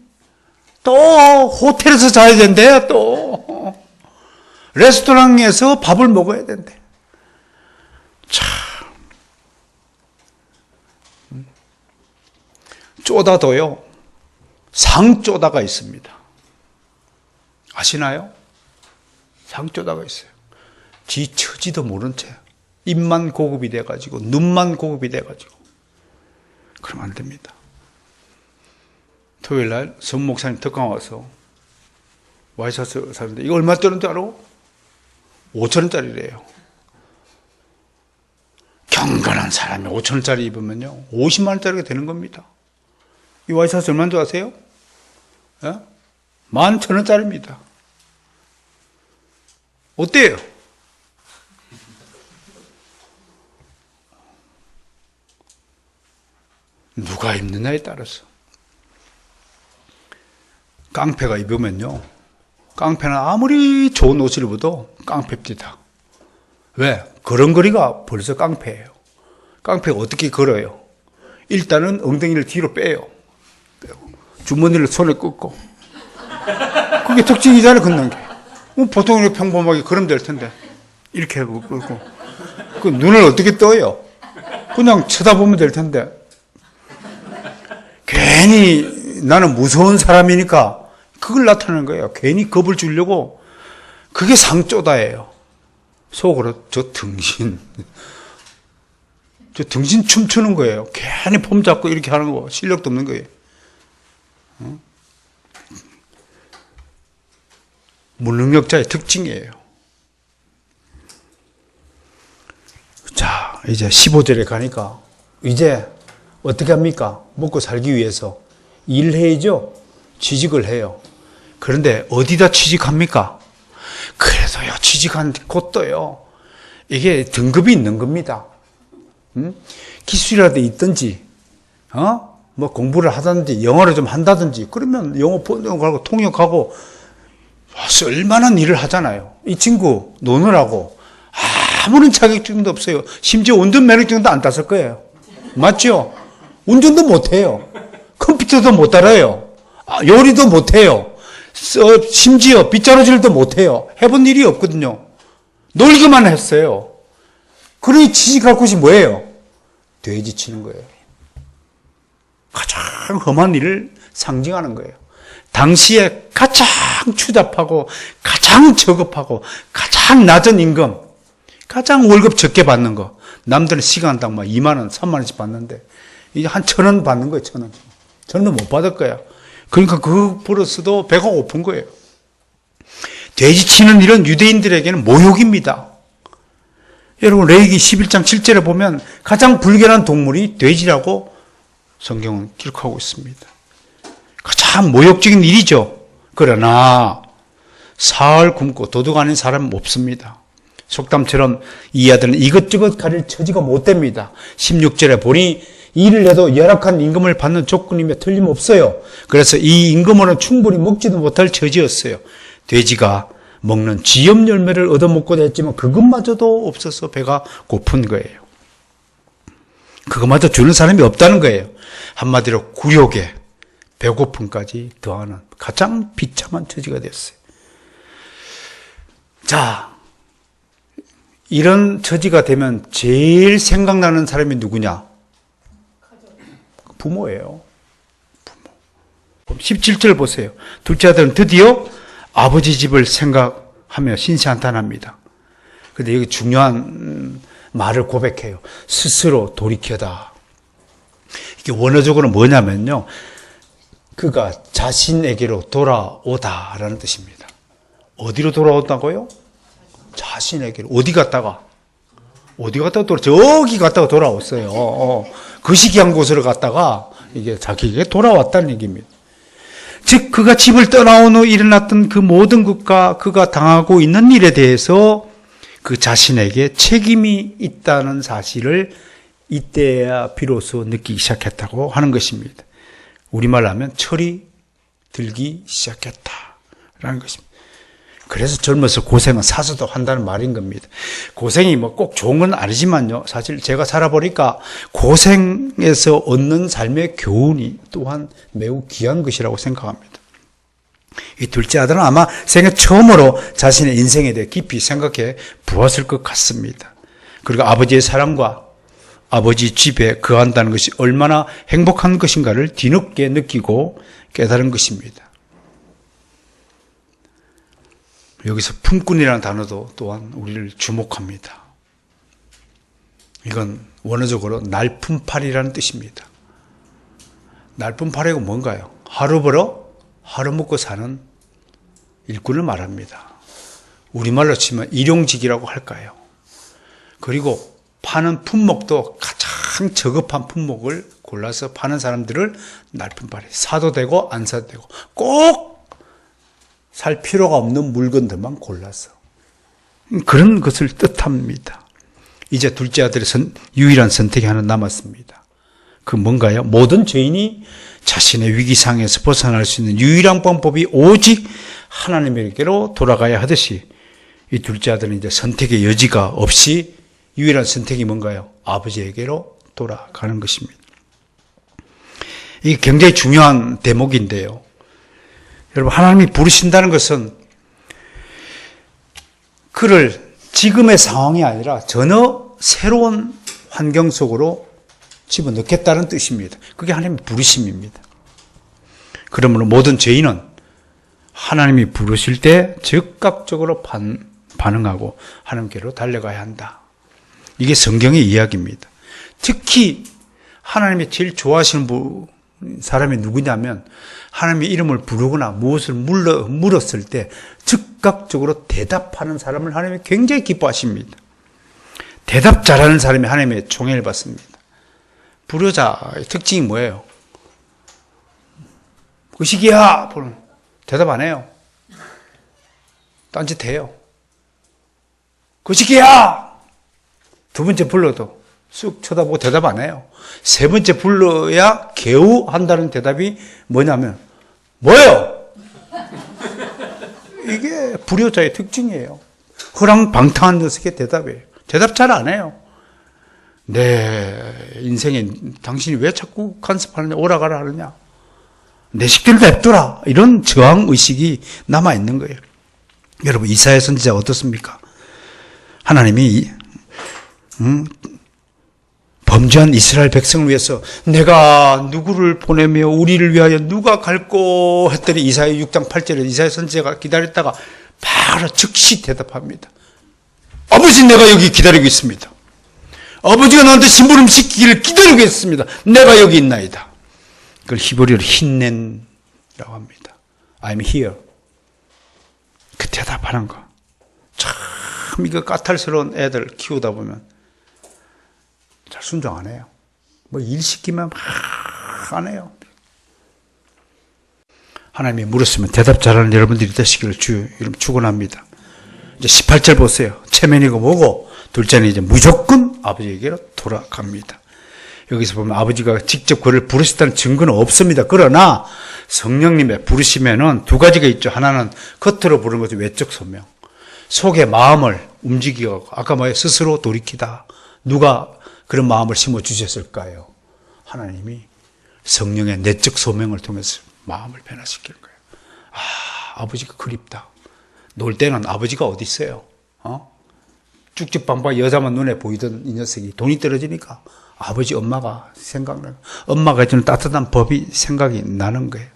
또 호텔에서 자야 된대, 또 레스토랑에서 밥을 먹어야 된대. 참 쪼다도요 상쪼다가 있습니다. 아시나요? 상쪼다가 있어요. 지 처지도 모른 채 입만 고급이 돼가지고 눈만 고급이 돼가지고 그러면 안 됩니다. 토요일 날 선 목사님 특강 와서 와이셔츠 사는데 이거 얼마 짜리인지 알아? 5,000원짜리래요. 경건한 사람이 5천원짜리 입으면요 50만원짜리가 되는 겁니다. 이 와이셔츠 얼마인 줄 아세요? 11,000원짜리입니다. 어때요? 누가 입느냐에 따라서. 깡패가 입으면요 깡패는 아무리 좋은 옷을 입어도 깡패입니다. 왜? 걸음걸이가 벌써 깡패예요. 깡패가 어떻게 걸어요? 일단은 엉덩이를 뒤로 빼요. 주머니를 손에 꽂고. 그게 특징이잖아요, 걷는 게. 보통 이렇게 평범하게 걸으면 될 텐데. 이렇게 하고, 끄고. 그 눈을 어떻게 떠요? 그냥 쳐다보면 될 텐데. 괜히 나는 무서운 사람이니까 그걸 나타내는 거예요. 괜히 겁을 주려고. 그게 상쪼다예요. 속으로 저 등신 춤추는 거예요. 괜히 폼 잡고 이렇게 하는 거 실력도 없는 거예요. 무능력자의 특징이에요. 자, 이제 15절에 가니까 이제 어떻게 합니까? 먹고 살기 위해서 일을 해야죠. 취직을 해요. 그런데 어디다 취직합니까? 그래도요, 취직한 곳도요, 이게 등급이 있는 겁니다. 기술이라도 있든지, 뭐 공부를 하든지, 영어를 좀 한다든지, 그러면 영어 번역하고 통역하고, 쓸만한 일을 하잖아요. 이 친구 노느라고 아무런 자격증도 없어요. 심지어 운전면허증도 안 땄을 거예요. 맞죠? 운전도 못해요. 컴퓨터도 못 알아요. 요리도 못해요. 심지어 빗자루질도 못해요. 해본 일이 없거든요. 놀기만 했어요. 그러니 취직할 곳이 뭐예요? 돼지 치는 거예요. 가장 험한 일을 상징하는 거예요. 당시에 가장 추잡하고 가장 저급하고 가장 낮은 임금, 가장 월급 적게 받는 거. 남들은 시간당 막 2만 원, 3만 원씩 받는데 이게 한 1,000원 받는 거예요. 1,000원. 저는 못 받을 거야. 그러니까 그 버릇도 배가 고픈 거예요. 돼지 치는 일은 유대인들에게는 모욕입니다. 여러분 레위기 11장 7절에 보면 가장 불결한 동물이 돼지라고 성경은 기록하고 있습니다. 가장 모욕적인 일이죠. 그러나 사흘 굶고 도둑 아닌 사람은 없습니다. 속담처럼 이 아들은 이것저것 가릴 처지가 못 됩니다. 16절에 보니 일을 해도 열악한 임금을 받는 조건이며 틀림없어요. 그래서 이 임금으로는 충분히 먹지도 못할 처지였어요. 돼지가 먹는 지엽 열매를 얻어먹고자 했지만 그것마저도 없어서 배가 고픈 거예요. 그것마저 주는 사람이 없다는 거예요. 한마디로 굴욕에 배고픔까지 더하는 가장 비참한 처지가 됐어요. 자, 이런 처지가 되면 제일 생각나는 사람이 누구냐? 부모예요. 부모. 17절 보세요. 둘째 아들은 드디어 아버지 집을 생각하며 신세한탄합니다. 그런데 여기 중요한 말을 고백해요. 스스로 돌이켜다. 이게 원어적으로 뭐냐면요, 그가 자신에게로 돌아오다라는 뜻입니다. 어디로 돌아온다고요? 자신에게로. 어디 갔다가 저기 갔다가 돌아왔어요. 거시기한 곳으로 갔다가 이게 자기에게 돌아왔다는 얘기입니다. 즉 그가 집을 떠나온 후 일어났던 그 모든 것과 그가 당하고 있는 일에 대해서 그 자신에게 책임이 있다는 사실을 이때야 비로소 느끼기 시작했다고 하는 것입니다. 우리말로 하면 철이 들기 시작했다라는 것입니다. 그래서 젊어서 고생은 사서도 한다는 말인 겁니다. 고생이 뭐 꼭 좋은 건 아니지만요. 사실 제가 살아보니까 고생에서 얻는 삶의 교훈이 또한 매우 귀한 것이라고 생각합니다. 이 둘째 아들은 아마 생애 처음으로 자신의 인생에 대해 깊이 생각해 보았을 것 같습니다. 그리고 아버지의 사랑과 아버지 집에 거한다는 것이 얼마나 행복한 것인가를 뒤늦게 느끼고 깨달은 것입니다. 여기서 품꾼이라는 단어도 또한 우리를 주목합니다. 이건 원어적으로 날품팔이라는 뜻입니다. 날품팔이가 뭔가요? 하루 벌어 하루 먹고 사는 일꾼을 말합니다. 우리말로 치면 일용직이라고 할까요? 그리고 파는 품목도 가장 저급한 품목을 골라서 파는 사람들을 날품팔이 사도 되고 안 사도 되고 꼭 살 필요가 없는 물건들만 골라서 그런 것을 뜻합니다. 이제 둘째 아들의 유일한 선택이 하나 남았습니다. 그 뭔가요? 모든 죄인이 자신의 위기상에서 벗어날 수 있는 유일한 방법이 오직 하나님에게로 돌아가야 하듯이 이 둘째 아들은 이제 선택의 여지가 없이 유일한 선택이 뭔가요? 아버지에게로 돌아가는 것입니다. 이게 굉장히 중요한 대목인데요. 여러분, 하나님이 부르신다는 것은 그를 지금의 상황이 아니라 전혀 새로운 환경 속으로 집어넣겠다는 뜻입니다. 그게 하나님의 부르심입니다. 그러므로 모든 죄인은 하나님이 부르실 때 즉각적으로 반응하고 하나님께로 달려가야 한다. 이게 성경의 이야기입니다. 특히 하나님이 제일 좋아하시는 사람이 누구냐면 하나님의 이름을 부르거나 무엇을 물었을 때 즉각적으로 대답하는 사람을 하나님이 굉장히 기뻐하십니다. 대답 잘하는 사람이 하나님의 총애를 받습니다. 불효자의 특징이 뭐예요? 그 시기야! 대답 안 해요. 딴짓해요. 그 시기야! 두 번째 불러도 쑥 쳐다보고 대답 안 해요. 세 번째 불러야 겨우 한다는 대답이 뭐냐면 뭐예요? 이게 불효자의 특징이에요. 허랑방탕한 녀석의 대답이에요. 대답 잘 안 해요. 내 인생에 당신이 왜 자꾸 간섭하느냐, 오라가라 하느냐, 내 식대로 냅둬라, 이런 저항의식이 남아있는 거예요. 여러분, 이사야 선지자 어떻습니까? 하나님이 범죄한 이스라엘 백성을 위해서 내가 누구를 보내며 우리를 위하여 누가 갈꼬 했더니 이사야 6장 8절에 이사야 선지자가 기다렸다가 바로 즉시 대답합니다. 아버지, 내가 여기 기다리고 있습니다. 아버지가 나한테 심부름 시키기를 기다리고 있습니다. 내가 여기 있나이다. 그걸 히브리어로 힌넨이라고 합니다. I'm here. 그 대답하는 거. 참 이거 까탈스러운 애들 키우다 보면 잘 순종 안 해요. 뭐 일 시키면 막 안 해요. 하나님이 물었으면 대답 잘하는 여러분들이 되시기를 여러분 축원합니다. 이제 18절 보세요. 체면이고 뭐고 둘째는 이제 무조건 아버지에게로 돌아갑니다. 여기서 보면 아버지가 직접 그를 부르셨다는 증거는 없습니다. 그러나 성령님의 부르시면은 두 가지가 있죠. 하나는 겉으로 부르는 것이 외적 소명. 속의 마음을 움직이고 아까 뭐예요? 스스로 돌이키다. 누가 그런 마음을 심어 주셨을까요? 하나님이 성령의 내적 소명을 통해서 마음을 변화시킬 거예요. 아, 아버지가 그립다. 놀 때는 아버지가 어디 있어요? 쭉쭉방방 여자만 눈에 보이던 이 녀석이 돈이 떨어지니까 아버지, 엄마가 생각나요. 엄마가 해주는 따뜻한 법이 생각이 나는 거예요.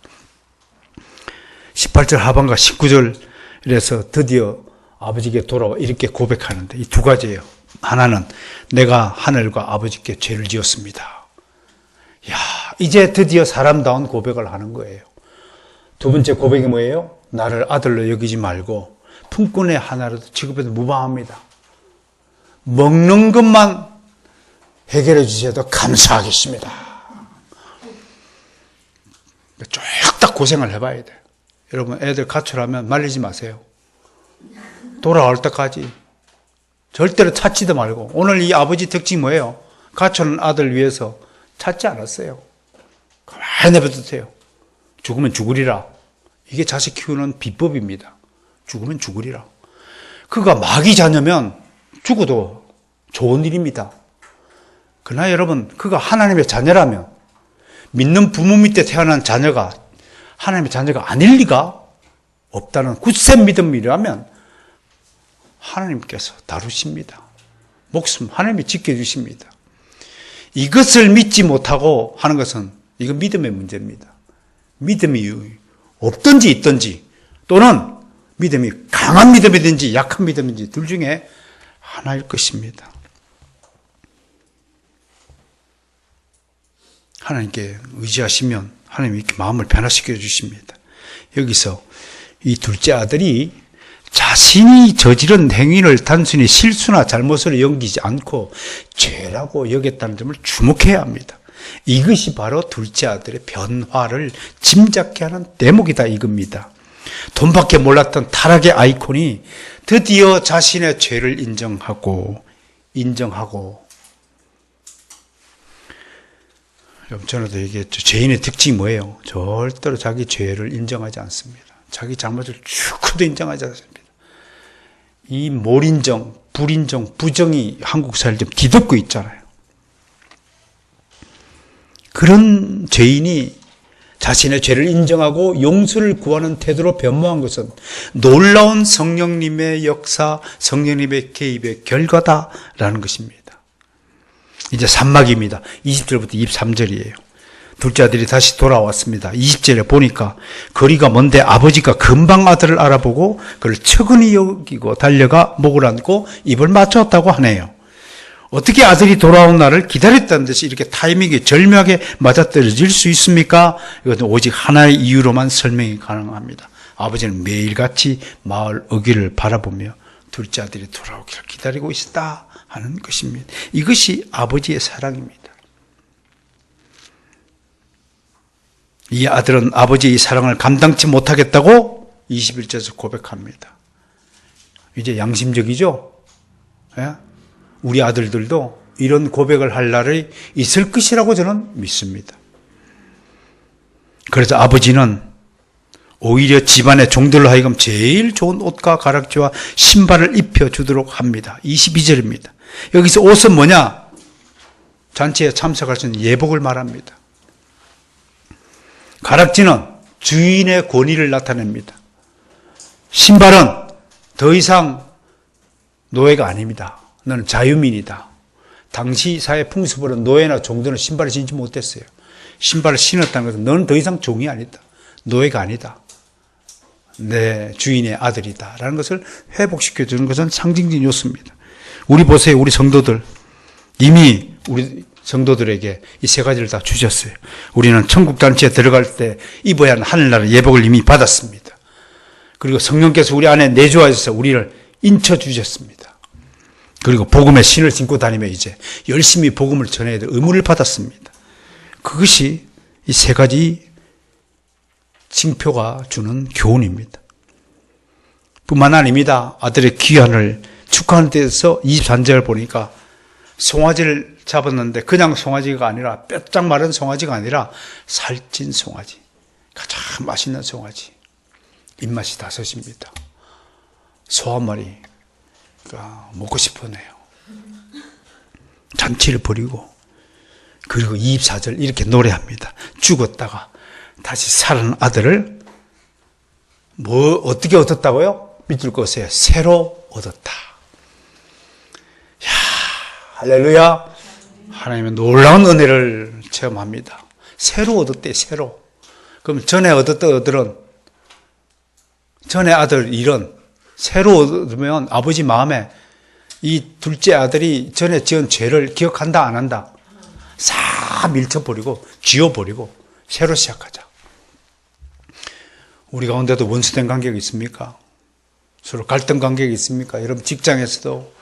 18절 하반과 19절에서 드디어 아버지께 돌아와 이렇게 고백하는데 이 두 가지예요. 하나는 내가 하늘과 아버지께 죄를 지었습니다. 야, 이제 드디어 사람다운 고백을 하는 거예요. 두 번째 고백이 뭐예요? 나를 아들로 여기지 말고 품꾼의 하나라도 취급해도 무방합니다. 먹는 것만 해결해 주셔도 감사하겠습니다. 쭉 다 고생을 해봐야 돼. 여러분, 애들 가출하면 말리지 마세요. 돌아올 때까지 절대로 찾지도 말고. 오늘 이 아버지 특징이 뭐예요? 가출한 아들 위해서 찾지 않았어요. 가만히 내버려두세요. 죽으면 죽으리라. 이게 자식 키우는 비법입니다. 죽으면 죽으리라. 그가 마귀 자녀면 죽어도 좋은 일입니다. 그러나 여러분, 그가 하나님의 자녀라면, 믿는 부모 밑에 태어난 자녀가 하나님의 자녀가 아닐 리가 없다는 굳센 믿음이라면 하나님께서 다루십니다. 목숨 하나님이 지켜주십니다. 이것을 믿지 못하고 하는 것은 이건 믿음의 문제입니다. 믿음이 없든지 있든지 또는 믿음이 강한 믿음이든지 약한 믿음인지 둘 중에 하나일 것입니다. 하나님께 의지하시면 하나님이 이렇게 마음을 변화시켜 주십니다. 여기서 이 둘째 아들이 자신이 저지른 행위를 단순히 실수나 잘못으로 여기지 않고 죄라고 여겼다는 점을 주목해야 합니다. 이것이 바로 둘째 아들의 변화를 짐작케 하는 대목이다 이겁니다. 돈밖에 몰랐던 타락의 아이콘이 드디어 자신의 죄를 인정하고 전에도 얘기했죠. 죄인의 특징이 뭐예요? 절대로 자기 죄를 인정하지 않습니다. 자기 잘못을 죽어도 인정하지 않습니다. 이 몰인정, 불인정, 부정이 한국 사회를 좀 뒤덮고 있잖아요. 그런 죄인이 자신의 죄를 인정하고 용서를 구하는 태도로 변모한 것은 놀라운 성령님의 역사, 성령님의 개입의 결과다라는 것입니다. 이제 3막입니다. 20절부터 23절이에요. 둘째 아들이 다시 돌아왔습니다. 20절에 보니까 거리가 먼데 아버지가 금방 아들을 알아보고 그를 측은히 여기고 달려가 목을 안고 입을 맞췄다고 하네요. 어떻게 아들이 돌아온 날을 기다렸다는 듯이 이렇게 타이밍이 절묘하게 맞아떨어질 수 있습니까? 이것은 오직 하나의 이유로만 설명이 가능합니다. 아버지는 매일같이 마을 어귀를 바라보며 둘째 아들이 돌아오기를 기다리고 있었다 하는 것입니다. 이것이 아버지의 사랑입니다. 이 아들은 아버지의 사랑을 감당치 못하겠다고 21절에서 고백합니다. 이제 양심적이죠? 예? 우리 아들들도 이런 고백을 할 날이 있을 것이라고 저는 믿습니다. 그래서 아버지는 오히려 집안의 종들로 하여금 제일 좋은 옷과 가락지와 신발을 입혀주도록 합니다. 22절입니다. 여기서 옷은 뭐냐? 잔치에 참석할 수 있는 예복을 말합니다. 가락지는 주인의 권위를 나타냅니다. 신발은 더 이상 노예가 아닙니다. 너는 자유민이다. 당시 사회 풍습으로 노예나 종들은 신발을 신지 못했어요. 신발을 신었다는 것은 너는 더 이상 종이 아니다. 노예가 아니다. 내 주인의 아들이다. 라는 것을 회복시켜주는 것은 상징적인 요소입니다. 우리 보세요. 우리 성도들. 이미 우리 성도들에게 이 세 가지를 다 주셨어요. 우리는 천국잔치에 들어갈 때 입어야 하는 하늘나라 예복을 이미 받았습니다. 그리고 성령께서 우리 안에 내주하셔서 우리를 인쳐주셨습니다. 그리고 복음의 신을 신고 다니며 이제 열심히 복음을 전해야 될 의무를 받았습니다. 그것이 이 세 가지 징표가 주는 교훈입니다. 뿐만 아닙니다. 아들의 귀환을 축하하는 데서 23절을 보니까 송아지를 잡았는데 그냥 송아지가 아니라 뼈짝 마른 송아지가 아니라 살찐 송아지, 가장 맛있는 송아지, 입맛이 다섯입니다. 소 한 마리 먹고 싶으네요. 잔치를 벌이고 그리고 24절 이렇게 노래합니다. 죽었다가 다시 살아난 아들을 어떻게 얻었다고요? 믿을 것에 새로 얻었다. 할렐루야. 하나님은 놀라운 은혜를 체험합니다. 새로 얻었대, 새로. 그럼 전에 얻었던 아들은, 전에 아들 일은 새로 얻으면 아버지 마음에 이 둘째 아들이 전에 지은 죄를 기억한다, 안 한다? 싹 밀쳐버리고, 지워버리고, 새로 시작하자. 우리 가운데도 원수된 관계가 있습니까? 서로 갈등 관계가 있습니까? 여러분 직장에서도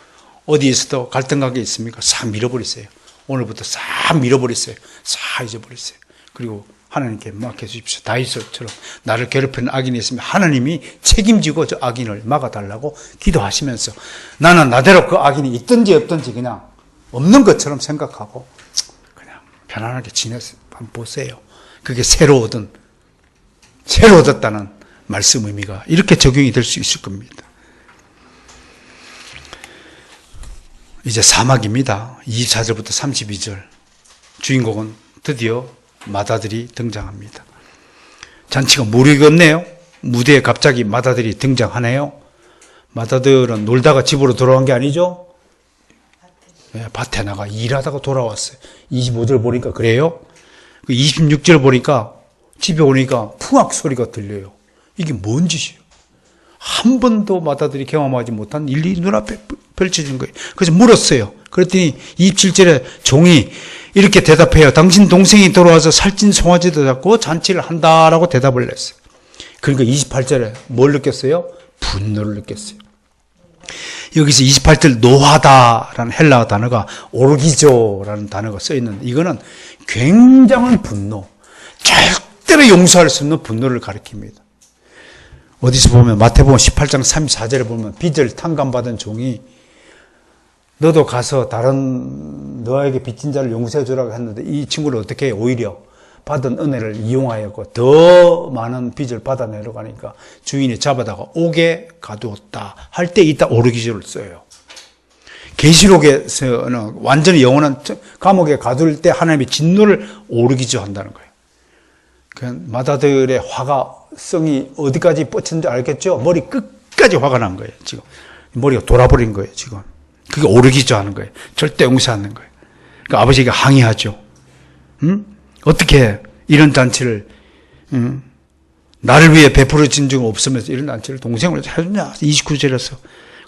어디에서도 갈등 관계 있습니까? 싹 밀어버리세요. 오늘부터 싹 밀어버리세요. 싹 잊어버리세요. 그리고 하나님께 맡겨주십시오. 다윗처럼 나를 괴롭히는 악인이 있으면 하나님이 책임지고 저 악인을 막아달라고 기도하시면서 나는 나대로 그 악인이 있든지 없든지 그냥 없는 것처럼 생각하고 그냥 편안하게 지내서 한번 보세요. 그게 새로 얻었다는 말씀 의미가 이렇게 적용이 될 수 있을 겁니다. 이제 사막입니다. 24절부터 32절. 주인공은 드디어 맏아들이 등장합니다. 잔치가 무르익었네요. 무대에 갑자기 맏아들이 등장하네요. 맏아들은 놀다가 집으로 돌아온 게 아니죠? 밭에 나가 일하다가 돌아왔어요. 25절 보니까 그래요. 26절 보니까 집에 오니까 풍악 소리가 들려요. 이게 뭔 짓이에요? 한 번도 맏아들이 경험하지 못한 일이 눈앞에 펼쳐진 거예요. 그래서 물었어요. 그랬더니 27절에 종이 이렇게 대답해요. 당신 동생이 돌아와서 살찐 송아지도 잡고 잔치를 한다라고 대답을 했어요. 그러니까 28절에 뭘 느꼈어요? 분노를 느꼈어요. 여기서 28절 노하다라는 헬라어 단어가 오르기조라는 단어가 써 있는데 이거는 굉장한 분노, 절대로 용서할 수 없는 분노를 가리킵니다. 어디서 보면 마태복음 18장 34절에 보면 빚을 탕감받은 종이 너도 가서 다른 너에게 빚진 자를 용서해 주라고 했는데 이 친구를 어떻게 해? 오히려 받은 은혜를 이용하였고 더 많은 빚을 받아내려고 하니까 주인이 잡아다가 옥에 가두었다 할 때 이따 오르기조를 써요. 계시록에서는 완전히 영원한 감옥에 가둘 때 하나님의 진노를 오르기조 한다는 거예요. 그 마다들의 화가성이 어디까지 뻗쳤는지 알겠죠? 머리 끝까지 화가 난 거예요. 지금 머리가 돌아버린 거예요. 지금 그게 오르기조 하는 거예요. 절대 용서 않는 거예요. 그러니까 아버지가 항의하죠. 어떻게 이런 잔치를 나를 위해 베풀어진 적 없으면서 이런 잔치를 동생을 해주냐. 29절에서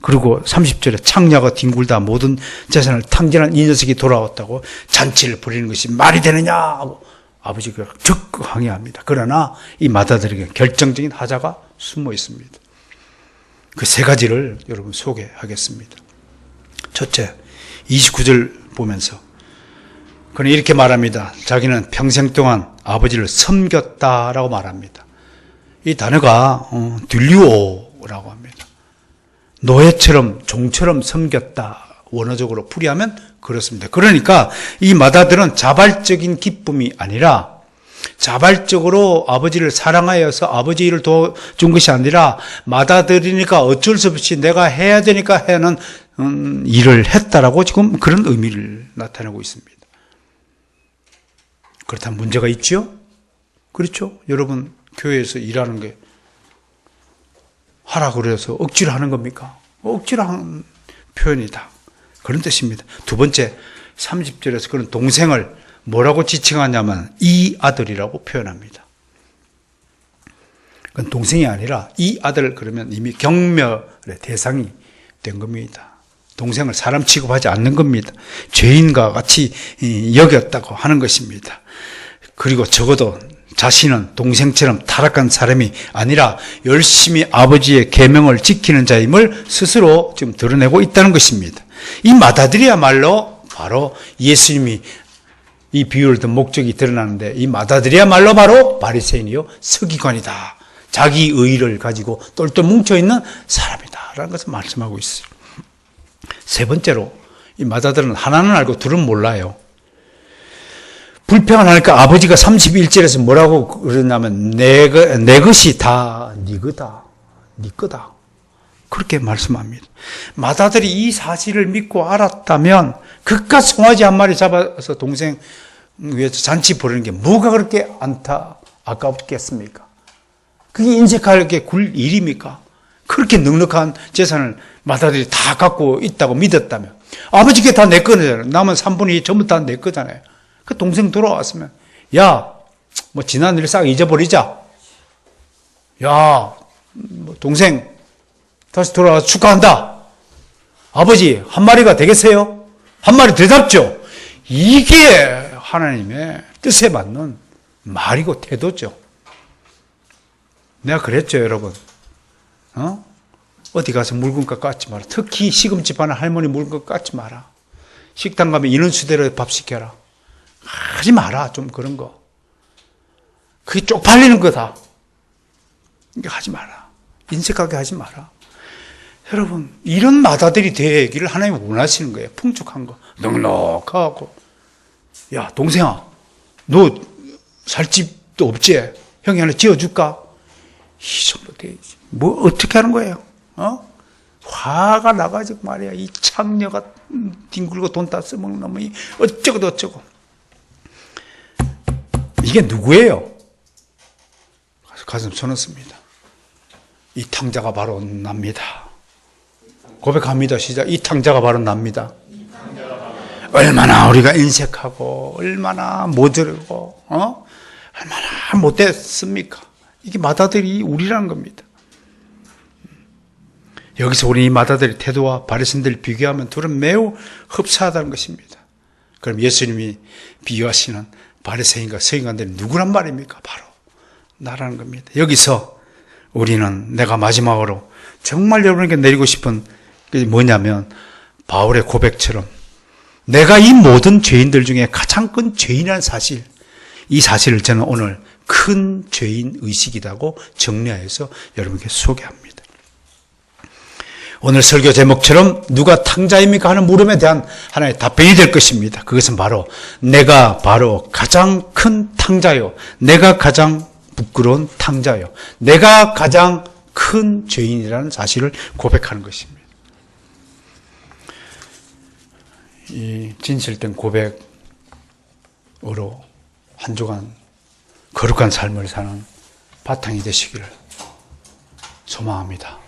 그리고 30절에 창녀가 뒹굴다 모든 재산을 탕진한 이 녀석이 돌아왔다고 잔치를 벌이는 것이 말이 되느냐 하고 아버지가 적극 항의합니다. 그러나 이 마다들에게 결정적인 하자가 숨어 있습니다. 그 세 가지를 여러분 소개하겠습니다. 첫째, 29절 보면서 그는 이렇게 말합니다. 자기는 평생 동안 아버지를 섬겼다라고 말합니다. 이 단어가 딜리오라고 합니다. 노예처럼 종처럼 섬겼다. 원어적으로 풀이하면 그렇습니다. 그러니까 이 마다들은 자발적인 기쁨이 아니라 자발적으로 아버지를 사랑하여서 아버지 일을 도와준 것이 아니라 마다들이니까 어쩔 수 없이 내가 해야 되니까 하는 일을 했다라고 지금 그런 의미를 나타내고 있습니다. 그렇다면 문제가 있죠? 그렇죠? 여러분 교회에서 일하는 게 하라 그래서 억지로 하는 겁니까? 억지로 하는 표현이다. 그런 뜻입니다. 두 번째 30절에서 그런 동생을 뭐라고 지칭하냐면 이 아들이라고 표현합니다. 그건 동생이 아니라 이 아들 그러면 이미 경멸의 대상이 된 겁니다. 동생을 사람 취급하지 않는 겁니다. 죄인과 같이 여겼다고 하는 것입니다. 그리고 적어도 자신은 동생처럼 타락한 사람이 아니라 열심히 아버지의 계명을 지키는 자임을 스스로 지금 드러내고 있다는 것입니다. 이 마다들이야말로 바로 예수님이 이 비유를 든 목적이 드러나는데 이 마다들이야말로 바로 바리새인이요 서기관이다. 자기 의의를 가지고 똘똘 뭉쳐있는 사람이다 라는 것을 말씀하고 있어요. 세 번째로 이 마다들은 하나는 알고 둘은 몰라요. 불평하니까 아버지가 31절에서 뭐라고 그러냐면 내 것이 다 네 거다. 네 거다. 그렇게 말씀합니다. 마다들이 이 사실을 믿고 알았다면 그깟 송아지 한 마리 잡아서 동생 위해서 잔치 벌이는 게 뭐가 그렇게 아깝겠습니까? 그게 인색하게 굴 일입니까? 그렇게 넉넉한 재산을 마다들이 다 갖고 있다고 믿었다면 아버지께 다 내 거잖아요. 남은 3분의 2 전부 다 내 거잖아요. 그 동생 돌아왔으면 야, 뭐 지난 일 싹 잊어버리자. 야, 뭐 동생 다시 돌아와서 축하한다. 아버지 한 마리가 되겠어요? 한 마리 더 잡죠. 이게 하나님의 뜻에 맞는 말이고 태도죠. 내가 그랬죠, 여러분. 어디 가서 물건값 깎지 마라. 특히 시금집 하는 할머니 물건값 깎지 마라. 식당 가면 인원수대로 밥 시켜라. 하지 마라, 좀 그런 거. 그게 쪽팔리는 거다. 하지 마라. 인색하게 하지 마라. 여러분, 이런 마다들이 되기를 하나님이 원하시는 거예요. 풍족한 거. 넉넉하고. 야, 동생아, 너 살 집도 없지? 형이 하나 지어줄까? 이 정도 돼야지. 뭐, 어떻게 하는 거예요? 화가 나가지고 말이야. 이 창녀가 뒹굴고 돈 다 써먹는 놈이 어쩌고 저쩌고. 이게 누구예요? 가슴 쳐넣습니다. 이 탕자가 바로 납니다. 고백합니다. 시작. 이 탕자가 바로 납니다. 얼마나 우리가 인색하고 얼마나 모자르고 얼마나 못됐습니까? 이게 마다들이 우리라는 겁니다. 여기서 우리 이 마다들의 태도와 바리새인들을 비교하면 둘은 매우 흡사하다는 것입니다. 그럼 예수님이 비유하시는 바리새인과 서기관들이 누구란 말입니까? 바로 나라는 겁니다. 여기서 우리는 내가 마지막으로 정말 여러분에게 내리고 싶은 게 뭐냐면 바울의 고백처럼 내가 이 모든 죄인들 중에 가장 큰 죄인이라는 사실, 이 사실을 저는 오늘 큰 죄인 의식이라고 정리하여서 여러분께 소개합니다. 오늘 설교 제목처럼 누가 탕자입니까 하는 물음에 대한 하나의 답변이 될 것입니다. 그것은 바로 내가 바로 가장 큰 탕자요, 내가 가장 부끄러운 탕자요, 내가 가장 큰 죄인이라는 사실을 고백하는 것입니다. 이 진실된 고백으로 한 주간 거룩한 삶을 사는 바탕이 되시기를 소망합니다.